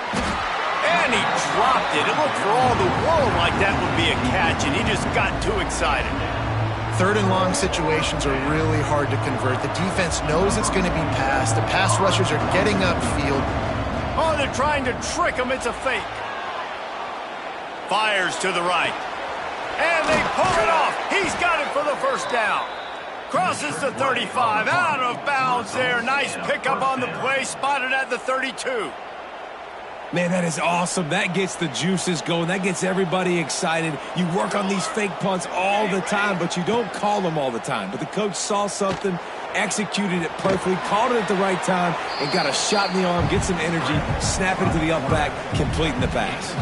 And he dropped it. It looked for all the world like that would be a catch, and he just got too excited. 3rd and long situations are really hard to convert. The defense knows it's going to be passed. The pass rushers are getting upfield. Oh, they're trying to trick him. It's a fake. Fires to the right. And they pull it off. He's got it for the first down. Crosses the 35. Out of bounds there. Nice pickup on the play. Spotted at the 32. Man, that is awesome. That gets the juices going. That gets everybody excited. You work on these fake punts all the time, but you don't call them all the time. But the coach saw something, executed it perfectly, called it at the right time, and got a shot in the arm, get some energy, snap it to the up back, completing the pass.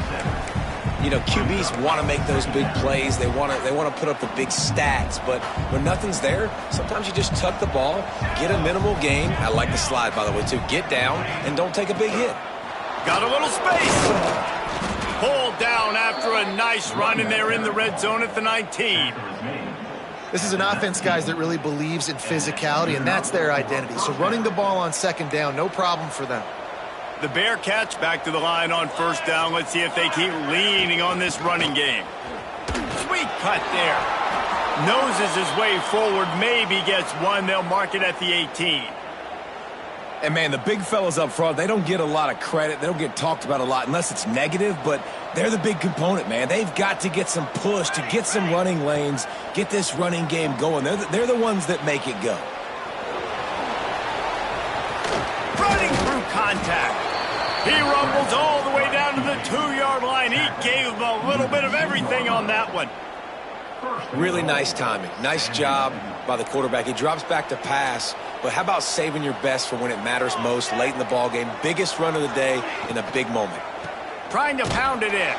You know, QBs want to make those big plays. They want to put up the big stats. But when nothing's there, sometimes you just tuck the ball, get a minimal gain. I like the slide, by the way, too. Get down and don't take a big hit. Got a little space. Pulled down after a nice run, and they're in the red zone at the 19. This is an offense, guys, that really believes in physicality, and that's their identity. So running the ball on 2nd down, no problem for them. The Bearcats back to the line on 1st down. Let's see if they keep leaning on this running game. Sweet cut there. Noses his way forward, maybe gets one. They'll mark it at the 18. And, man, the big fellas up front, they don't get a lot of credit. They don't get talked about a lot unless it's negative, but they're the big component, man. They've got to get some push, to get some running lanes, get this running game going. They're the ones that make it go. Running through contact. He rumbles all the way down to the 2-yard line. He gave him a little bit of everything on that one. Really nice timing. Nice job by the quarterback. He drops back to pass, but how about saving your best for when it matters most late in the ball game? Biggest run of the day in a big moment. Trying to pound it in.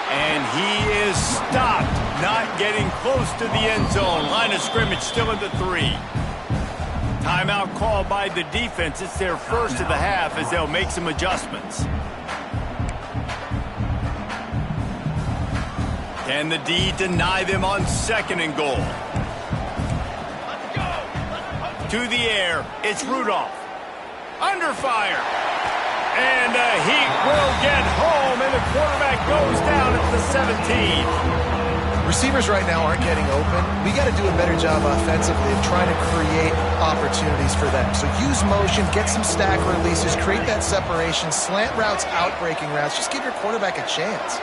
And he is stopped, not getting close to the end zone. Line of scrimmage still at the 3. Timeout called by the defense. It's their first of the half as they'll make some adjustments. Can the D deny them on 2nd and goal? To the air, it's Rudolph. Under fire. And he will get home, and the quarterback goes down at the 17. Receivers right now aren't getting open. We got to do a better job offensively of trying to create opportunities for them. So use motion, get some stack releases, create that separation, slant routes, out-breaking routes. Just give your quarterback a chance.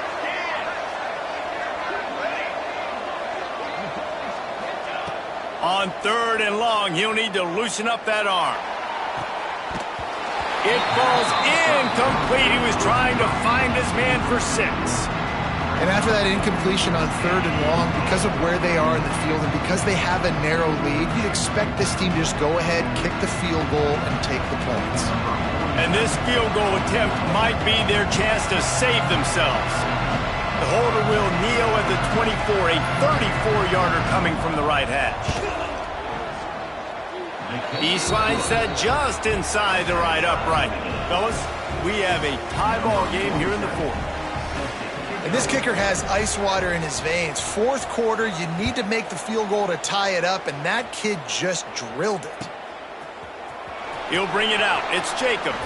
On 3rd and long, he'll need to loosen up that arm. It falls incomplete. He was trying to find his man for 6. And after that incompletion on 3rd and long, because of where they are in the field and because they have a narrow lead, you'd expect this team to just go ahead, kick the field goal, and take the points. And this field goal attempt might be their chance to save themselves. The holder will kneel at the 24, a 34-yarder coming from the right hash. He slides that just inside the right upright. Fellas, we have a tie ball game here in the 4th. And this kicker has ice water in his veins. 4th quarter, you need to make the field goal to tie it up, and that kid just drilled it. He'll bring it out. It's Jacobs.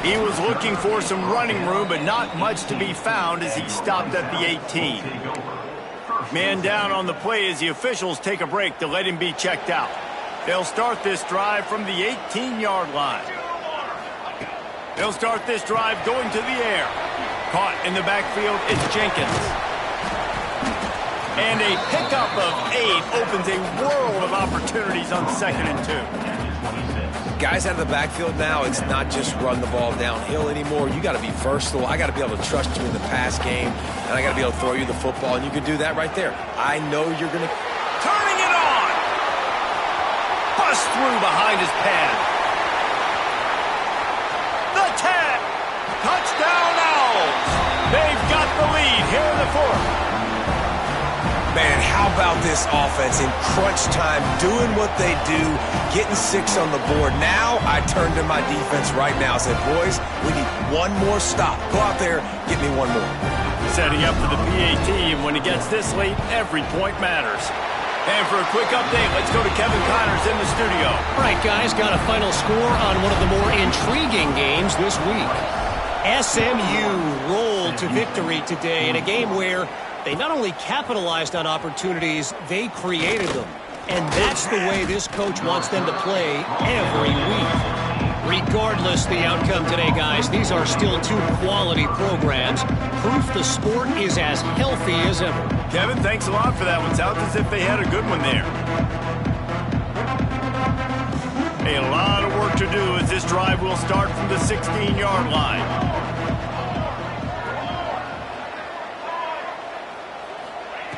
He was looking for some running room, but not much to be found as he stopped at the 18. Man down on the play as the officials take a break to let him be checked out. They'll start this drive from the 18-yard line. They'll start this drive going to the air. Caught in the backfield, it's Jenkins. And a pickup of 8 opens a world of opportunities on 2nd and 2. Guys out of the backfield now, it's not just run the ball downhill anymore. You got to be versatile. I got to be able to trust you in the pass game, and I got to be able to throw you the football, and you can do that right there. I know you're going to... Turning it on! Bust through behind his pad. The 10! Touchdown Owls! They've got the lead here in the 4th. Man, how about this offense in crunch time, doing what they do, getting 6 on the board. Now I turn to my defense right now and said, boys, we need one more stop. Go out there, get me one more. Setting up for the PAT, and when it gets this late, every point matters. And for a quick update, let's go to Kevin Connors in the studio. All right, guys, got a final score on one of the more intriguing games this week. SMU rolled to victory today in a game where they not only capitalized on opportunities, they created them. And that's the way this coach wants them to play every week. Regardless the outcome today, guys, these are still 2 quality programs. Proof the sport is as healthy as ever. Kevin, thanks a lot for that one. Sounds as if they had a good one there. A lot of work to do as this drive will start from the 16-yard line.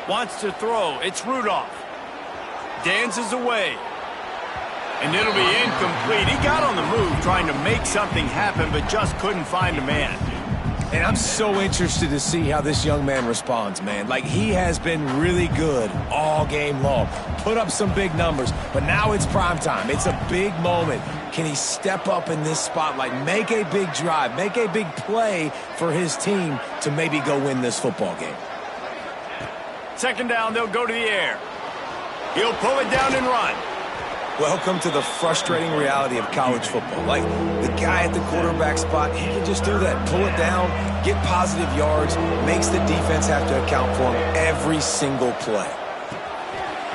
Wants to throw. It's Rudolph. Dances away. And it'll be incomplete. He got on the move trying to make something happen, but just couldn't find a man. And I'm so interested to see how this young man responds, man. Like, he has been really good all game long. Put up some big numbers, but now it's prime time. It's a big moment. Can he step up in this spotlight, make a big drive, make a big play for his team to maybe go win this football game? 2nd down, they'll go to the air. He'll pull it down and run. Welcome to the frustrating reality of college football. Like, the guy at the quarterback spot, he can just do that. Pull it down, get positive yards, makes the defense have to account for him every single play.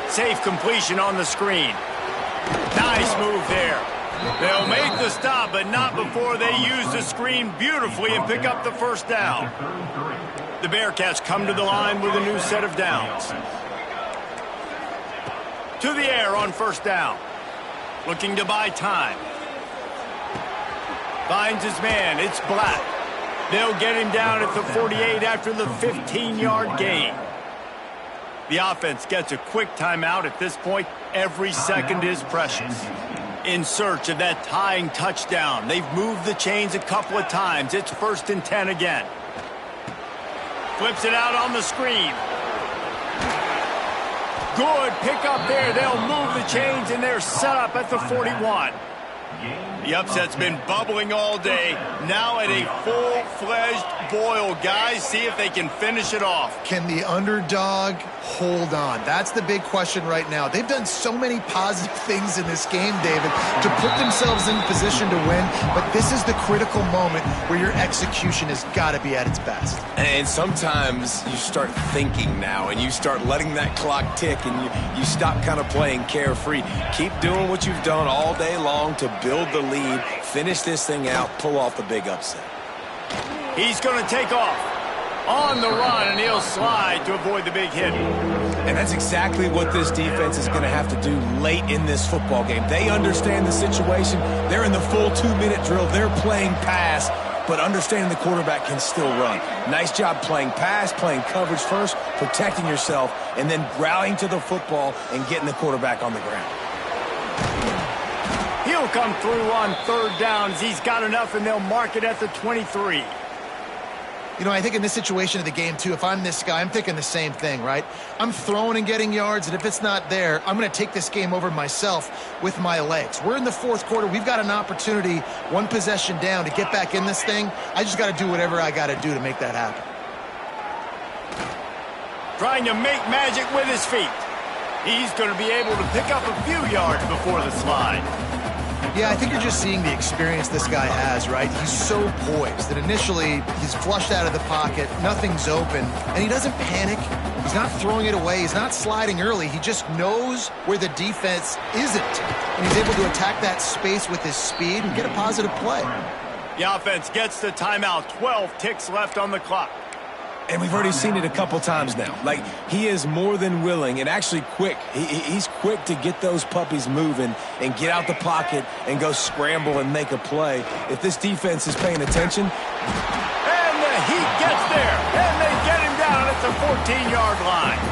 Safe completion on the screen. Nice move there. They'll make the stop, but not before they use the screen beautifully and pick up the first down. The Bearcats come to the line with a new set of downs. To the air on first down. Looking to buy time. Finds his man. It's Black. They'll get him down at the 48 after the 15-yard gain. The offense gets a quick timeout at this point. Every second is precious. In search of that tying touchdown. They've moved the chains a couple of times. It's 1st and 10 again. Flips it out on the screen. Good pick up there. They'll move the chains, and they're set up at the 41. The upset's been bubbling all day. Now at a full-fledged boil. Guys, see if they can finish it off. Can the underdog hold on? That's the big question right now. They've done so many positive things in this game, David, to put themselves in position to win, but this is the critical moment where your execution has got to be at its best. And sometimes you start thinking now, and you start letting that clock tick, and you stop kind of playing carefree. Keep doing what you've done all day long to build the lead, finish this thing out, pull off the big upset. He's going to take off on the run, and he'll slide to avoid the big hit. And that's exactly what this defense is going to have to do late in this football game. They understand the situation. They're in the full 2-minute drill. They're playing pass, but understanding the quarterback can still run. Nice job playing pass, playing coverage first, protecting yourself, and then rallying to the football and getting the quarterback on the ground. He'll come through on 3rd downs. He's got enough, and they'll mark it at the 23. You know, I think in this situation of the game, too, if I'm this guy, I'm thinking the same thing, right? I'm throwing and getting yards, and if it's not there, I'm going to take this game over myself with my legs. We're in the 4th quarter. We've got an opportunity, 1 possession down, to get back in this thing. I just got to do whatever I got to do to make that happen. Trying to make magic with his feet. He's going to be able to pick up a few yards before the slide. Yeah, I think you're just seeing the experience this guy has, right? He's so poised that initially he's flushed out of the pocket, nothing's open, and he doesn't panic. He's not throwing it away. He's not sliding early. He just knows where the defense isn't, and he's able to attack that space with his speed and get a positive play. The offense gets the timeout. 12 ticks left on the clock. And we've already seen it a couple times now. Like, he is more than willing and actually quick. He's quick to get those puppies moving and get out the pocket and go scramble and make a play. If this defense is paying attention. And the Heat gets there. And they get him down at the 14-yard line.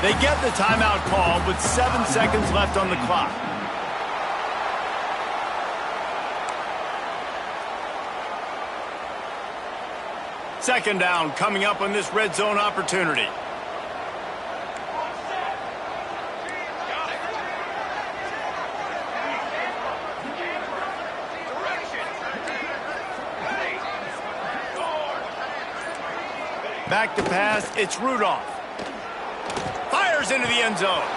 They get the timeout called with 7 seconds left on the clock. Second down coming up on this red zone opportunity. Back to pass, it's Rudolph. Fires into the end zone.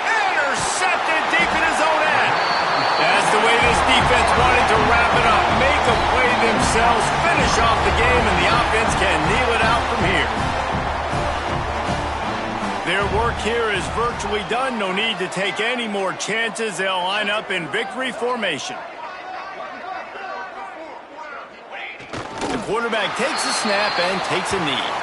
Intercepted deep in his own end. That's the way this defense wanted to wrap it up. Make a play themselves, finish off the game, and the offense can kneel it out from here. Their work here is virtually done. No need to take any more chances. They'll line up in victory formation. The quarterback takes a snap and takes a knee.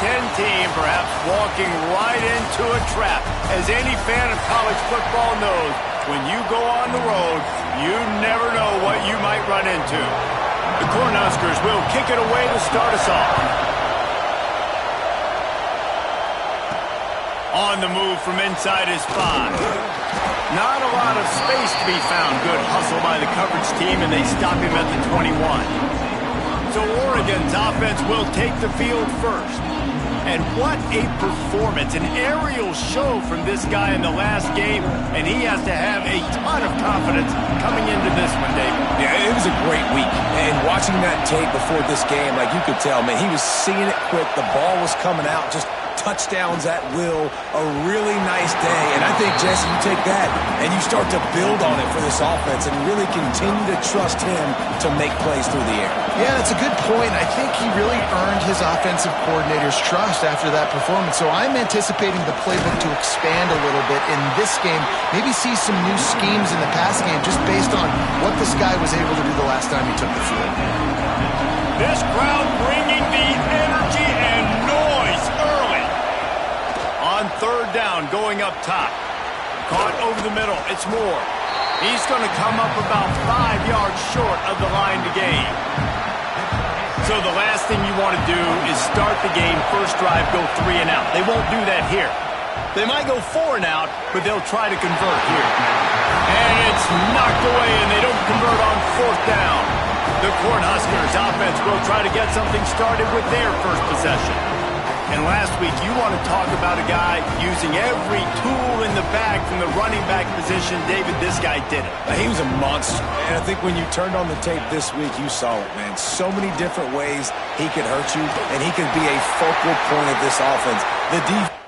10 team perhaps walking right into a trap. As any fan of college football knows, when you go on the road, you never know what you might run into. The Cornhuskers will kick it away to start us off. On the move from inside his 5. Not a lot of space to be found. Good hustle by the coverage team, and they stop him at the 21. So Oregon's offense will take the field first. And what a performance, an aerial show from this guy in the last game, and he has to have a ton of confidence coming into this one, David. Yeah, it was a great week. And watching that tape before this game, like you could tell, man, he was seeing it quick. The ball was coming out, just touchdowns at will, a really nice day. And I think, Jesse, you take that and you start to build on it for this offense and really continue to trust him to make plays through the air. Yeah, that's a good point. I think he really earned his offensive coordinator's trust after that performance. So I'm anticipating the playbook to expand a little bit in this game, maybe see some new schemes in the pass game just based on what this guy was able to do the last time he took the field. This crowd bringing the energy and noise early. On third down, going up top. Caught over the middle. It's Moore. He's going to come up about 5 yards short of the line to gain. So the last thing you want to do is start the game, first drive, go 3 and out. They won't do that here. They might go 4 and out, but they'll try to convert here. And it's knocked away, and they don't convert on 4th down. The Cornhuskers offense will try to get something started with their first possession. And last week, you want to talk about a guy using every tool in the bag from the running back position. David, this guy did it. He was a monster. And I think when you turned on the tape this week, you saw it, man. So many different ways he could hurt you, and he could be a focal point of this offense. The defense.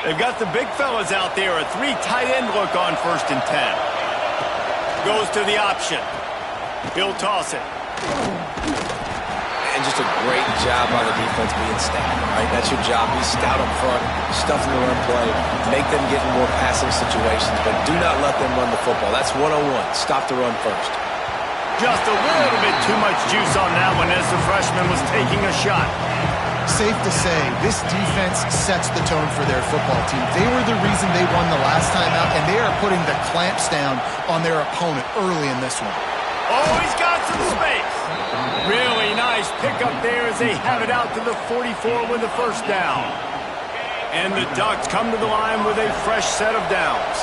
They've got the big fellas out there. A 3 tight end look on 1st and 10. Goes to the option. He'll toss it. And just a great job by the defense being stout, right? That's your job. Be stout up front, stuff in the run play, make them get in more passing situations, but do not let them run the football. That's 101. Stop the run first. Just a little bit too much juice on that one as the freshman was taking a shot. Safe to say, this defense sets the tone for their football team. They were the reason they won the last time out, and they are putting the clamps down on their opponent early in this one. Oh, he's got some space. Really nice pickup there as they have it out to the 44 with the first down. And the Ducks come to the line with a fresh set of downs.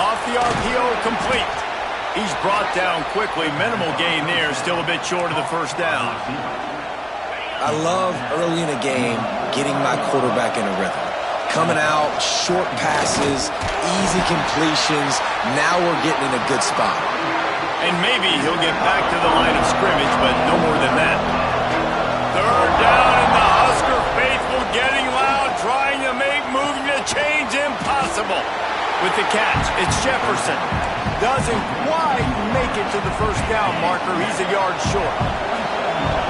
Off the RPO, complete. He's brought down quickly. Minimal gain there. Still a bit short of the first down. I love early in a game getting my quarterback in a rhythm. Coming out, short passes, easy completions. Now we're getting in a good spot. And maybe he'll get back to the line of scrimmage, but no more than that. Third down, and the Husker faithful getting loud, trying to make moving the chains impossible. With the catch, it's Jefferson. Doesn't quite make it to the first down marker. He's a yard short.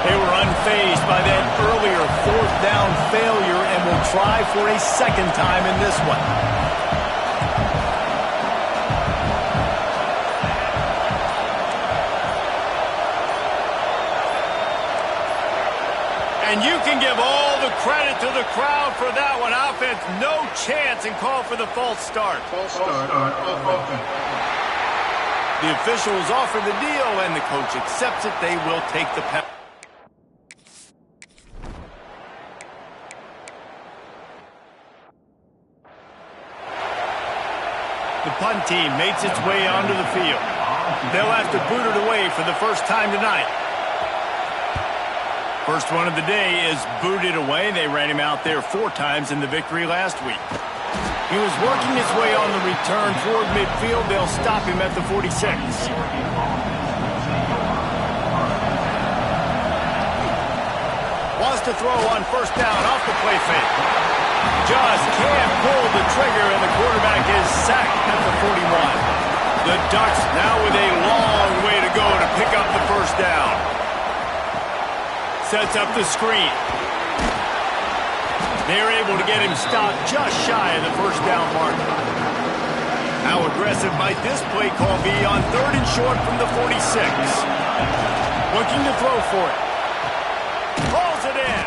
They were unfazed by that earlier 4th down failure and will try for a second time in this one. And you can give all the credit to the crowd for that one. Offense, no chance, and call for the false start. False start on offense. The officials offer the deal, and the coach accepts it. They will take the penalty. The punt team makes its way onto the field. They'll have to boot it away for the first time tonight. First one of the day is booted away. They ran him out there 4 times in the victory last week. He was working his way on the return toward midfield. They'll stop him at the 46. Wants to throw on first down off the play fake. Just can't pull the trigger, and the quarterback is sacked at the 41. The Ducks now with a long way to go to pick up the first down. Sets up the screen. They're able to get him stopped just shy of the first down mark. How aggressive might this play call be on 3rd and short from the 46? Looking to throw for it. Throws it in.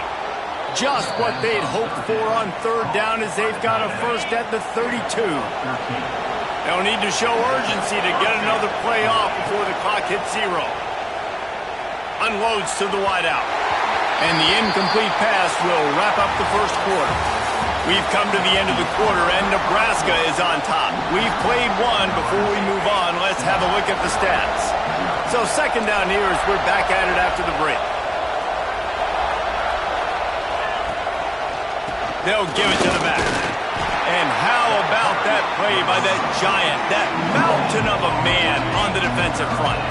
Just what they'd hoped for on 3rd down as they've got a first at the 32. They'll need to show urgency to get another play off before the clock hits 0. Unloads to the wideout. And the incomplete pass will wrap up the first quarter. We've come to the end of the quarter, and Nebraska is on top. We've played one. Before we move on, let's have a look at the stats. So 2nd down here as we're back at it after the break. They'll give it to the back. And how about that play by that giant, that mountain of a man on the defensive front?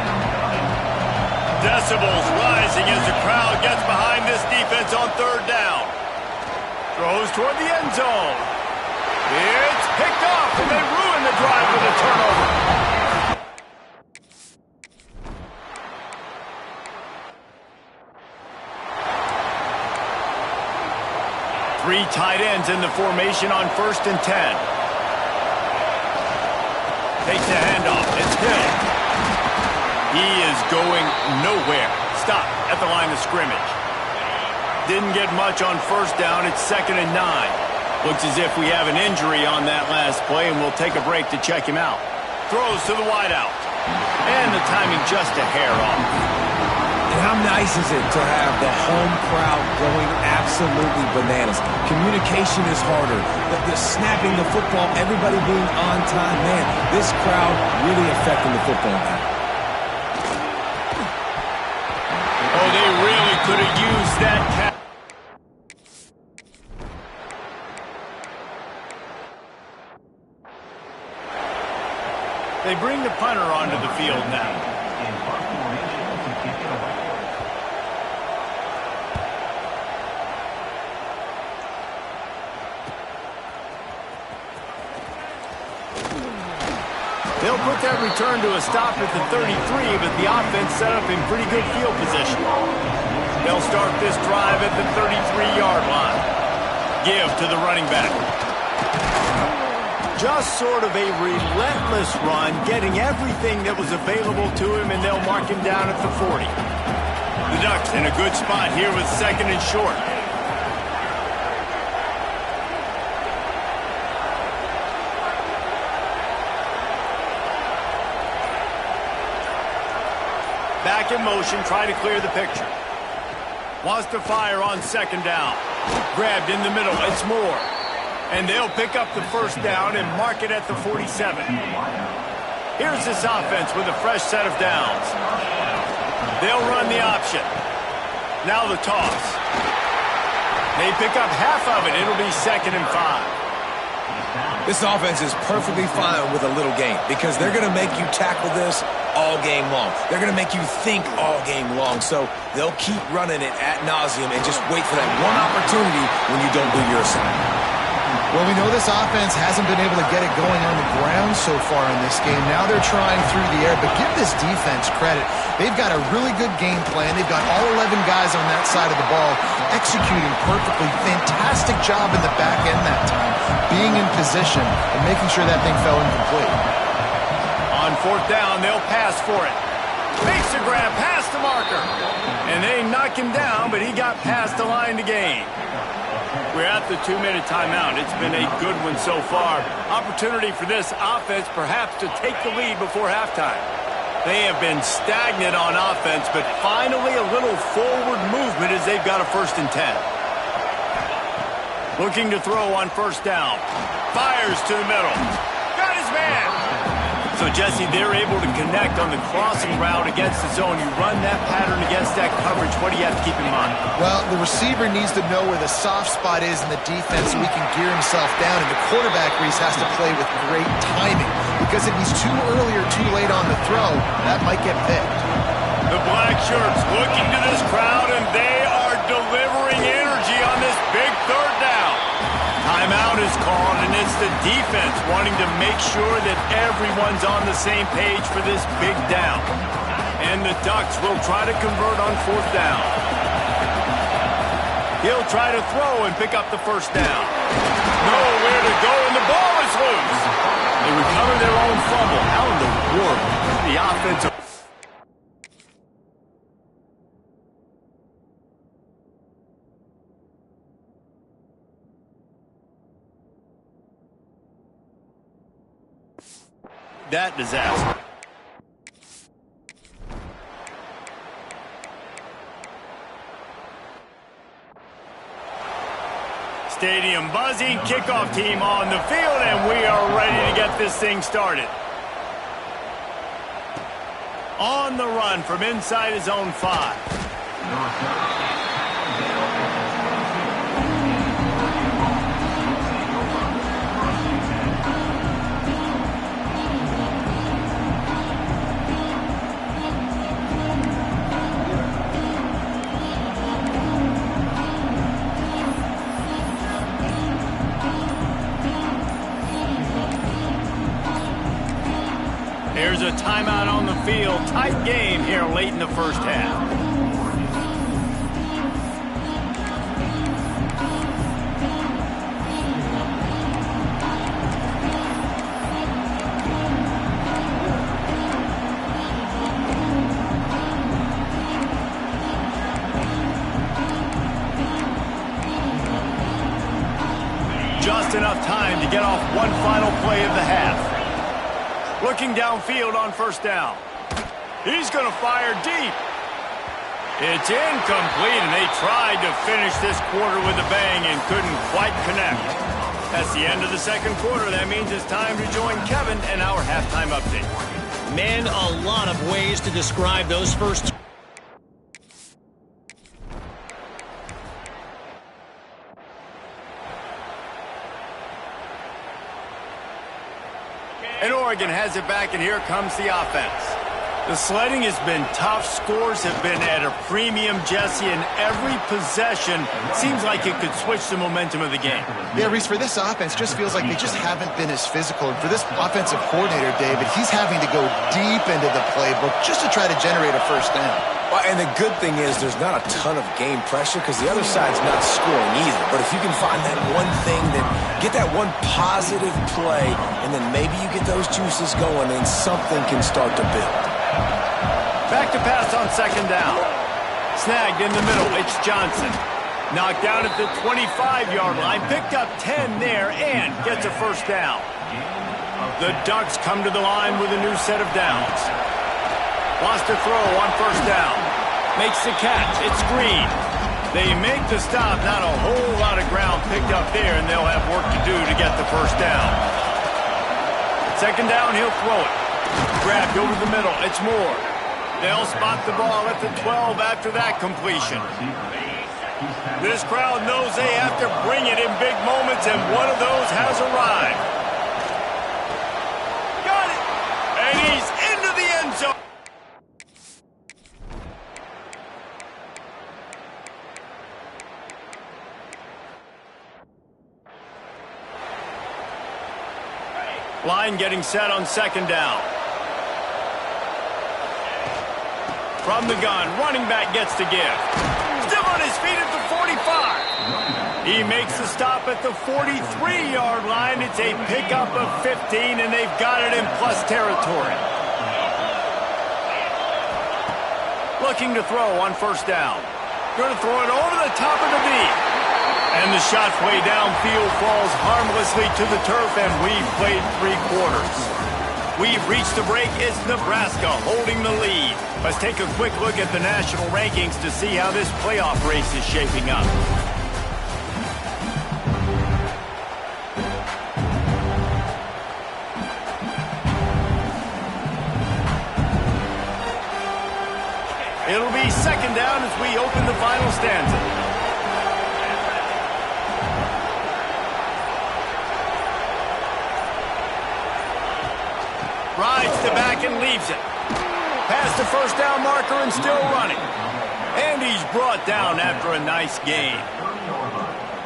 Decibels rising as the crowd gets behind this defense on 3rd down. Throws toward the end zone. It's picked off, and they ruin the drive with a turnover. Three tight ends in the formation on 1st and 10. Takes the handoff. It's Hill. He is going nowhere. Stop at the line of scrimmage. Didn't get much on 1st down. It's 2nd and 9. Looks as if we have an injury on that last play, and we'll take a break to check him out. Throws to the wideout. And the timing just a hair off. And how nice is it to have the home crowd going absolutely bananas? Communication is harder. The snapping the football, everybody being on time. Man, this crowd really affecting the football now. Oh, they really could have used that catch. They bring the punter onto the field now. They'll put that return to a stop at the 33, but the offense set up in pretty good field position. They'll start this drive at the 33-yard line. Give to the running back. Just sort of a relentless run, getting everything that was available to him, and they'll mark him down at the 40. The Ducks in a good spot here with 2nd and short. Back in motion, try to clear the picture. Wants to fire on 2nd down. Grabbed in the middle, it's Moore. And they'll pick up the 1st down and mark it at the 47. Here's this offense with a fresh set of downs. They'll run the option. Now the toss. They pick up half of it. It'll be 2nd and 5. This offense is perfectly fine with a little game because they're going to make you tackle this all game long. They're going to make you think all game long. So they'll keep running it ad nauseum and just wait for that one opportunity when you don't do your assignment. Well, we know this offense hasn't been able to get it going on the ground so far in this game. Now they're trying through the air, but give this defense credit. They've got a really good game plan. They've got all 11 guys on that side of the ball executing perfectly. Fantastic job in the back end that time, being in position and making sure that thing fell incomplete. On 4th down, they'll pass for it. Makes a grab past the marker. And they knock him down, but he got past the line to gain. We're at the 2-minute timeout. It's been a good one so far. Opportunity for this offense perhaps to take the lead before halftime. They have been stagnant on offense, but finally a little forward movement as they've got a 1st and 10. Looking to throw on 1st down. Fires to the middle. Got his man. So, Jesse, they're able to connect on the crossing route against the zone. You run that pattern against that coverage. What do you have to keep in mind? Well, the receiver needs to know where the soft spot is in the defense so he can gear himself down. And the quarterback, Reese, has to play with great timing. Because if he's too early or too late on the throw, that might get picked. The black shirts looking to this crowd, and they are delivering energy on this big 3rd down. Timeout is called, and it's the defense wanting to make sure that everyone's on the same page for this big down. And the Ducks will try to convert on 4th down. He'll try to throw and pick up the first down. Nowhere to go, and the ball is loose. They recover their own fumble. How in the world the offensive... that disaster. Stadium buzzing, kickoff team on the field, and we are ready to get this thing started. On the run from inside his own 5. There's a timeout on the field. Tight game here late in the first half. Just enough time to get off one final play of the half. Looking downfield on first down. He's going to fire deep. It's incomplete, and they tried to finish this quarter with a bang and couldn't quite connect. That's the end of the second quarter. That means it's time to join Kevin and our halftime update. Man, a lot of ways to describe those first. And Oregon has it back, and here comes the offense. The sledding has been tough. Scores have been at a premium, Jesse, and every possession seems like it could switch the momentum of the game. Yeah, Reese, for this offense, just feels like they just haven't been as physical. And for this offensive coordinator, David, he's having to go deep into the playbook just to try to generate a first down. Well, and the good thing is there's not a ton of game pressure because the other side's not scoring either. But if you can find that one thing, then get that one positive play, and then maybe you get those juices going and something can start to build. Back to pass on second down. Snagged in the middle. It's Johnson. Knocked down at the 25-yard line. Picked up 10 there and gets a first down. The Ducks come to the line with a new set of downs. Wants to throw on first down. Makes the catch. It's Green. They make the stop. Not a whole lot of ground picked up there, and they'll have work to do to get the first down. Second down, he'll throw it. Grabbed over the middle. It's Moore. They'll spot the ball at the 12 after that completion. This crowd knows they have to bring it in big moments, and one of those has arrived. Got it! And he's into the end zone. Line getting set on second down. From the gun, running back gets to give. Still on his feet at the 45. He makes the stop at the 43-yard line. It's a pickup of 15, and they've got it in plus territory. Looking to throw on first down. Going to throw it over the top of the knee. And the shot way downfield falls harmlessly to the turf, and we've played 3 quarters. We've reached the break. It's Nebraska holding the lead. Let's take a quick look at the national rankings to see how this playoff race is shaping up. It'll be second down as we open the final stanza. Rides the back and leaves it. Past the first down marker and still running. And he's brought down after a nice gain.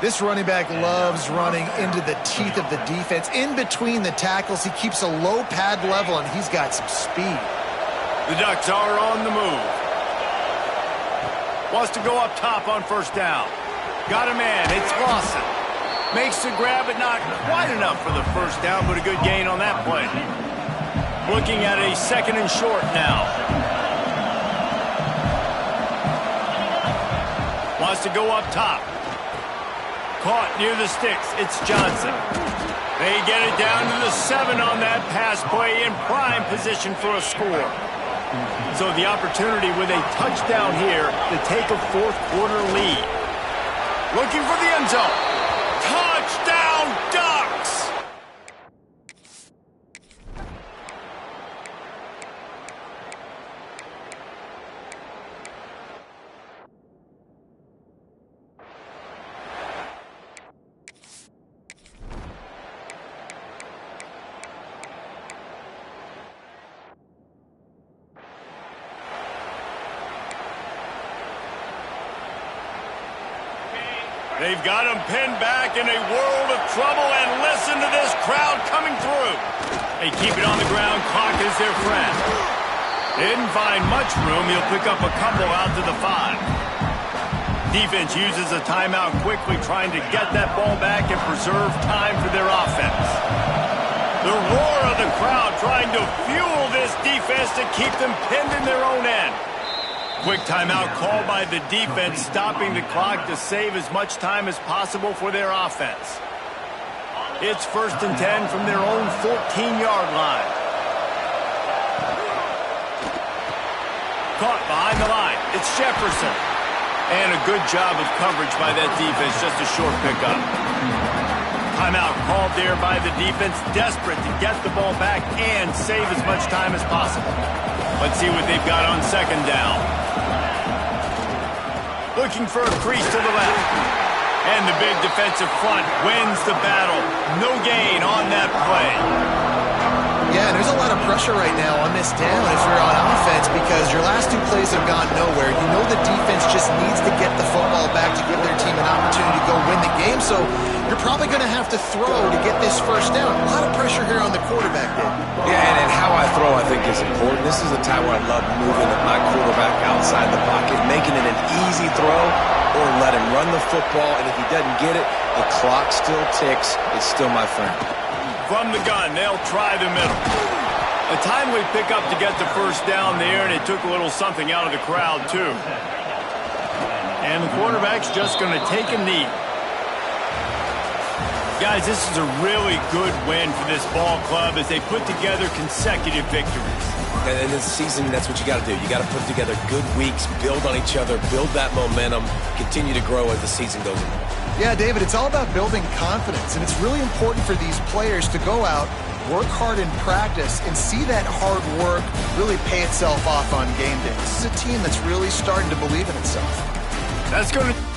This running back loves running into the teeth of the defense. In between the tackles, he keeps a low pad level, and he's got some speed. The Ducks are on the move. Wants to go up top on first down. Got a man. It's Lawson. Makes the grab, but not quite enough for the first down, but a good gain on that play. Looking at a 2nd and short now. Wants to go up top. Caught near the sticks. It's Johnson. They get it down to the 7 on that pass play in prime position for a score. So the opportunity with a touchdown here to take a 4th quarter lead. Looking for the end zone. Touchdown Ducks! They've got him pinned back in a world of trouble, and listen to this crowd coming through. They keep it on the ground. Clock is their friend. Didn't find much room. He'll pick up a couple out to the 5. Defense uses a timeout quickly, trying to get that ball back and preserve time for their offense. The roar of the crowd trying to fuel this defense to keep them pinned in their own end. Quick timeout called by the defense, stopping the clock to save as much time as possible for their offense. It's 1st and 10 from their own 14-yard line. Caught behind the line. It's Jefferson. And a good job of coverage by that defense, just a short pickup. Timeout called there by the defense, desperate to get the ball back and save as much time as possible. Let's see what they've got on 2nd down. Looking for a crease to the left. And the big defensive front wins the battle. No gain on that play. Yeah, there's a lot of pressure right now on this down if you're on offense because your last 2 plays have gone nowhere. You know the defense just needs to get the football back to give their team an opportunity to go win the game, so you're probably going to have to throw to get this 1st down. A lot of pressure here on the quarterback, Dave. Yeah, and how I throw, I think, is important. This is a time where I love moving my quarterback outside the pocket, making it an easy throw, or let him run the football, and if he doesn't get it, the clock still ticks. It's still my friend. From the gun, they'll try the middle. A timely pickup to get the 1st down there, and it took a little something out of the crowd, too. And the quarterback's just going to take a knee. Guys, this is a really good win for this ball club as they put together consecutive victories. And in this season, that's what you got to do. You got to put together good weeks, build on each other, build that momentum, continue to grow as the season goes on. Yeah, David, it's all about building confidence, and it's really important for these players to go out, work hard in practice, and see that hard work really pay itself off on game day. This is a team that's really starting to believe in itself. That's going to...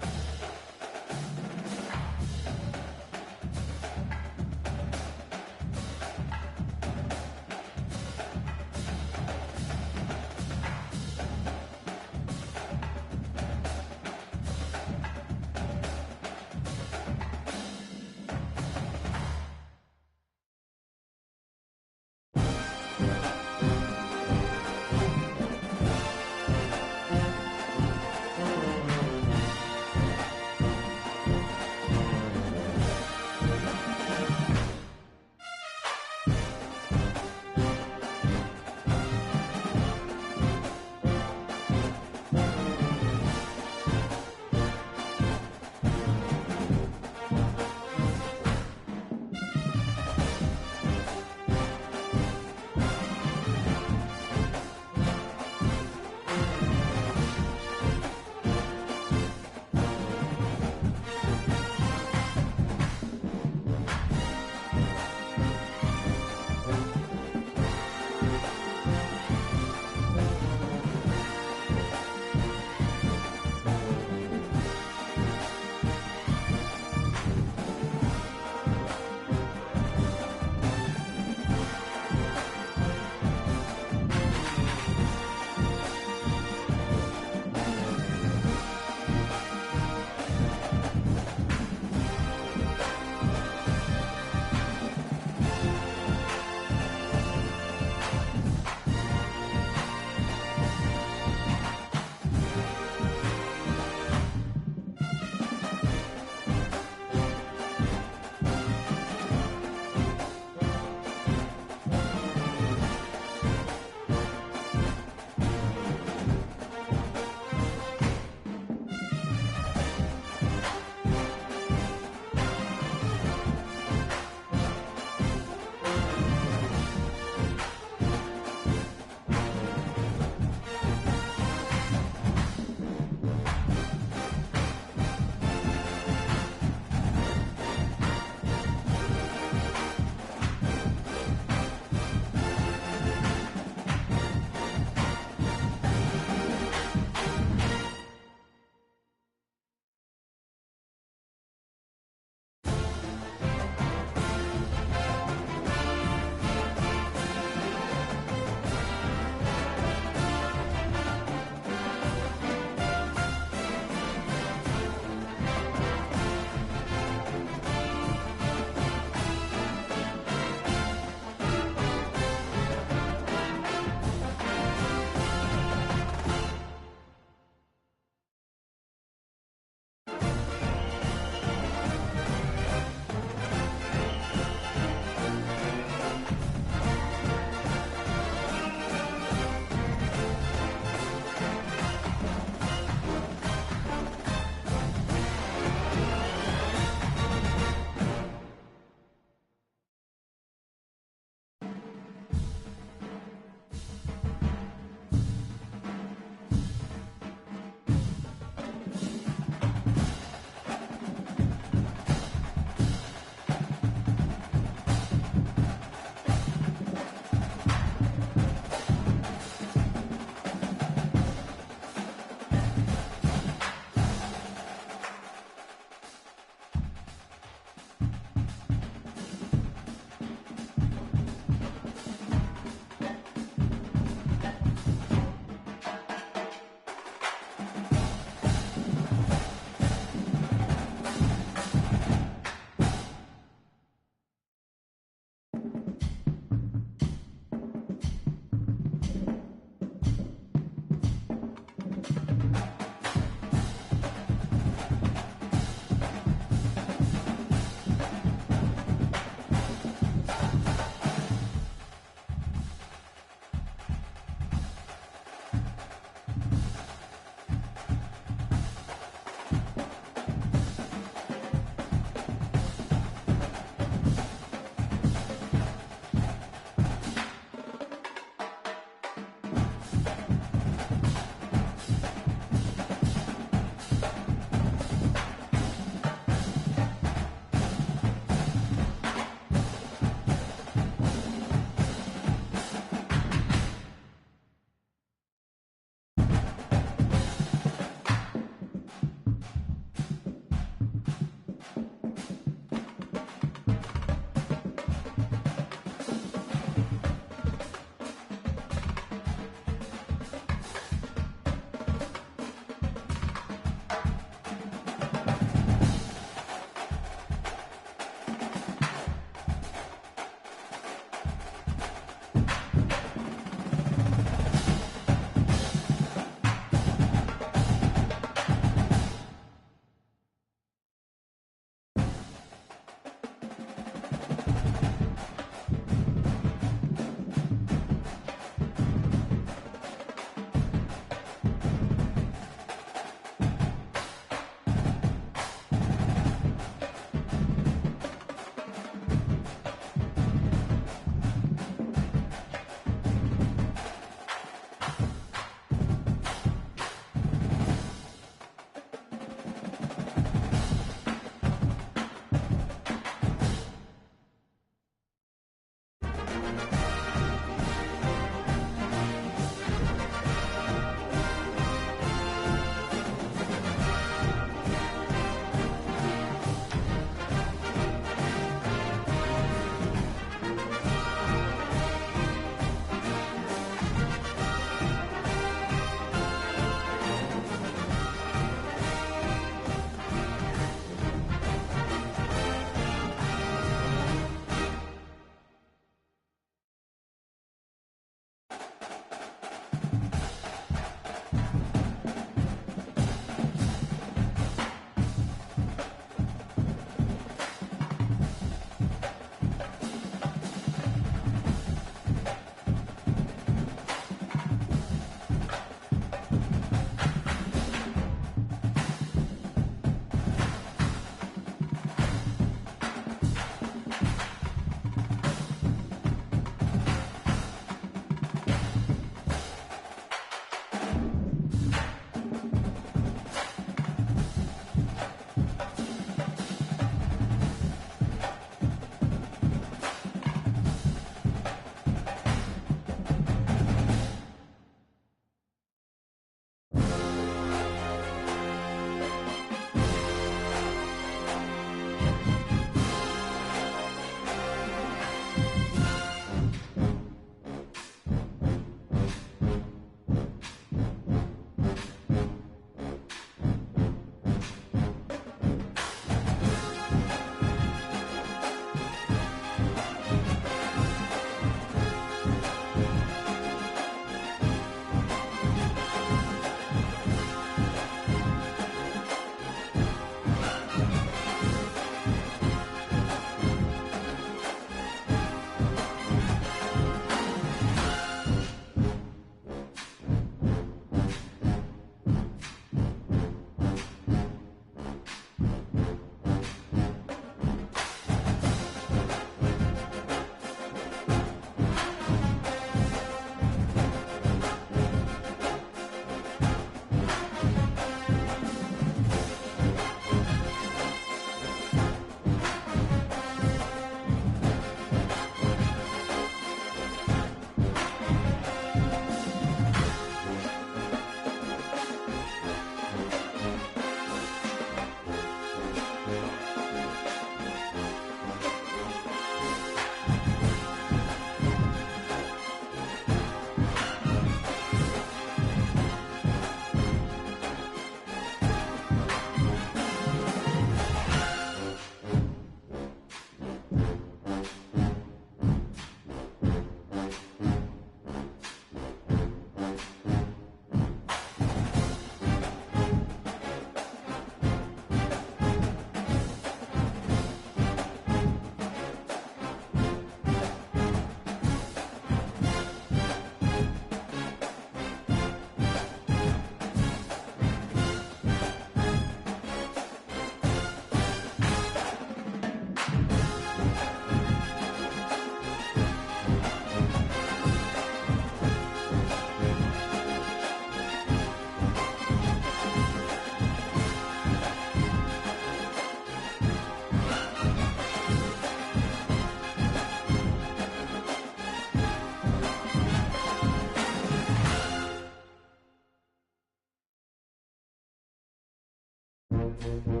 it.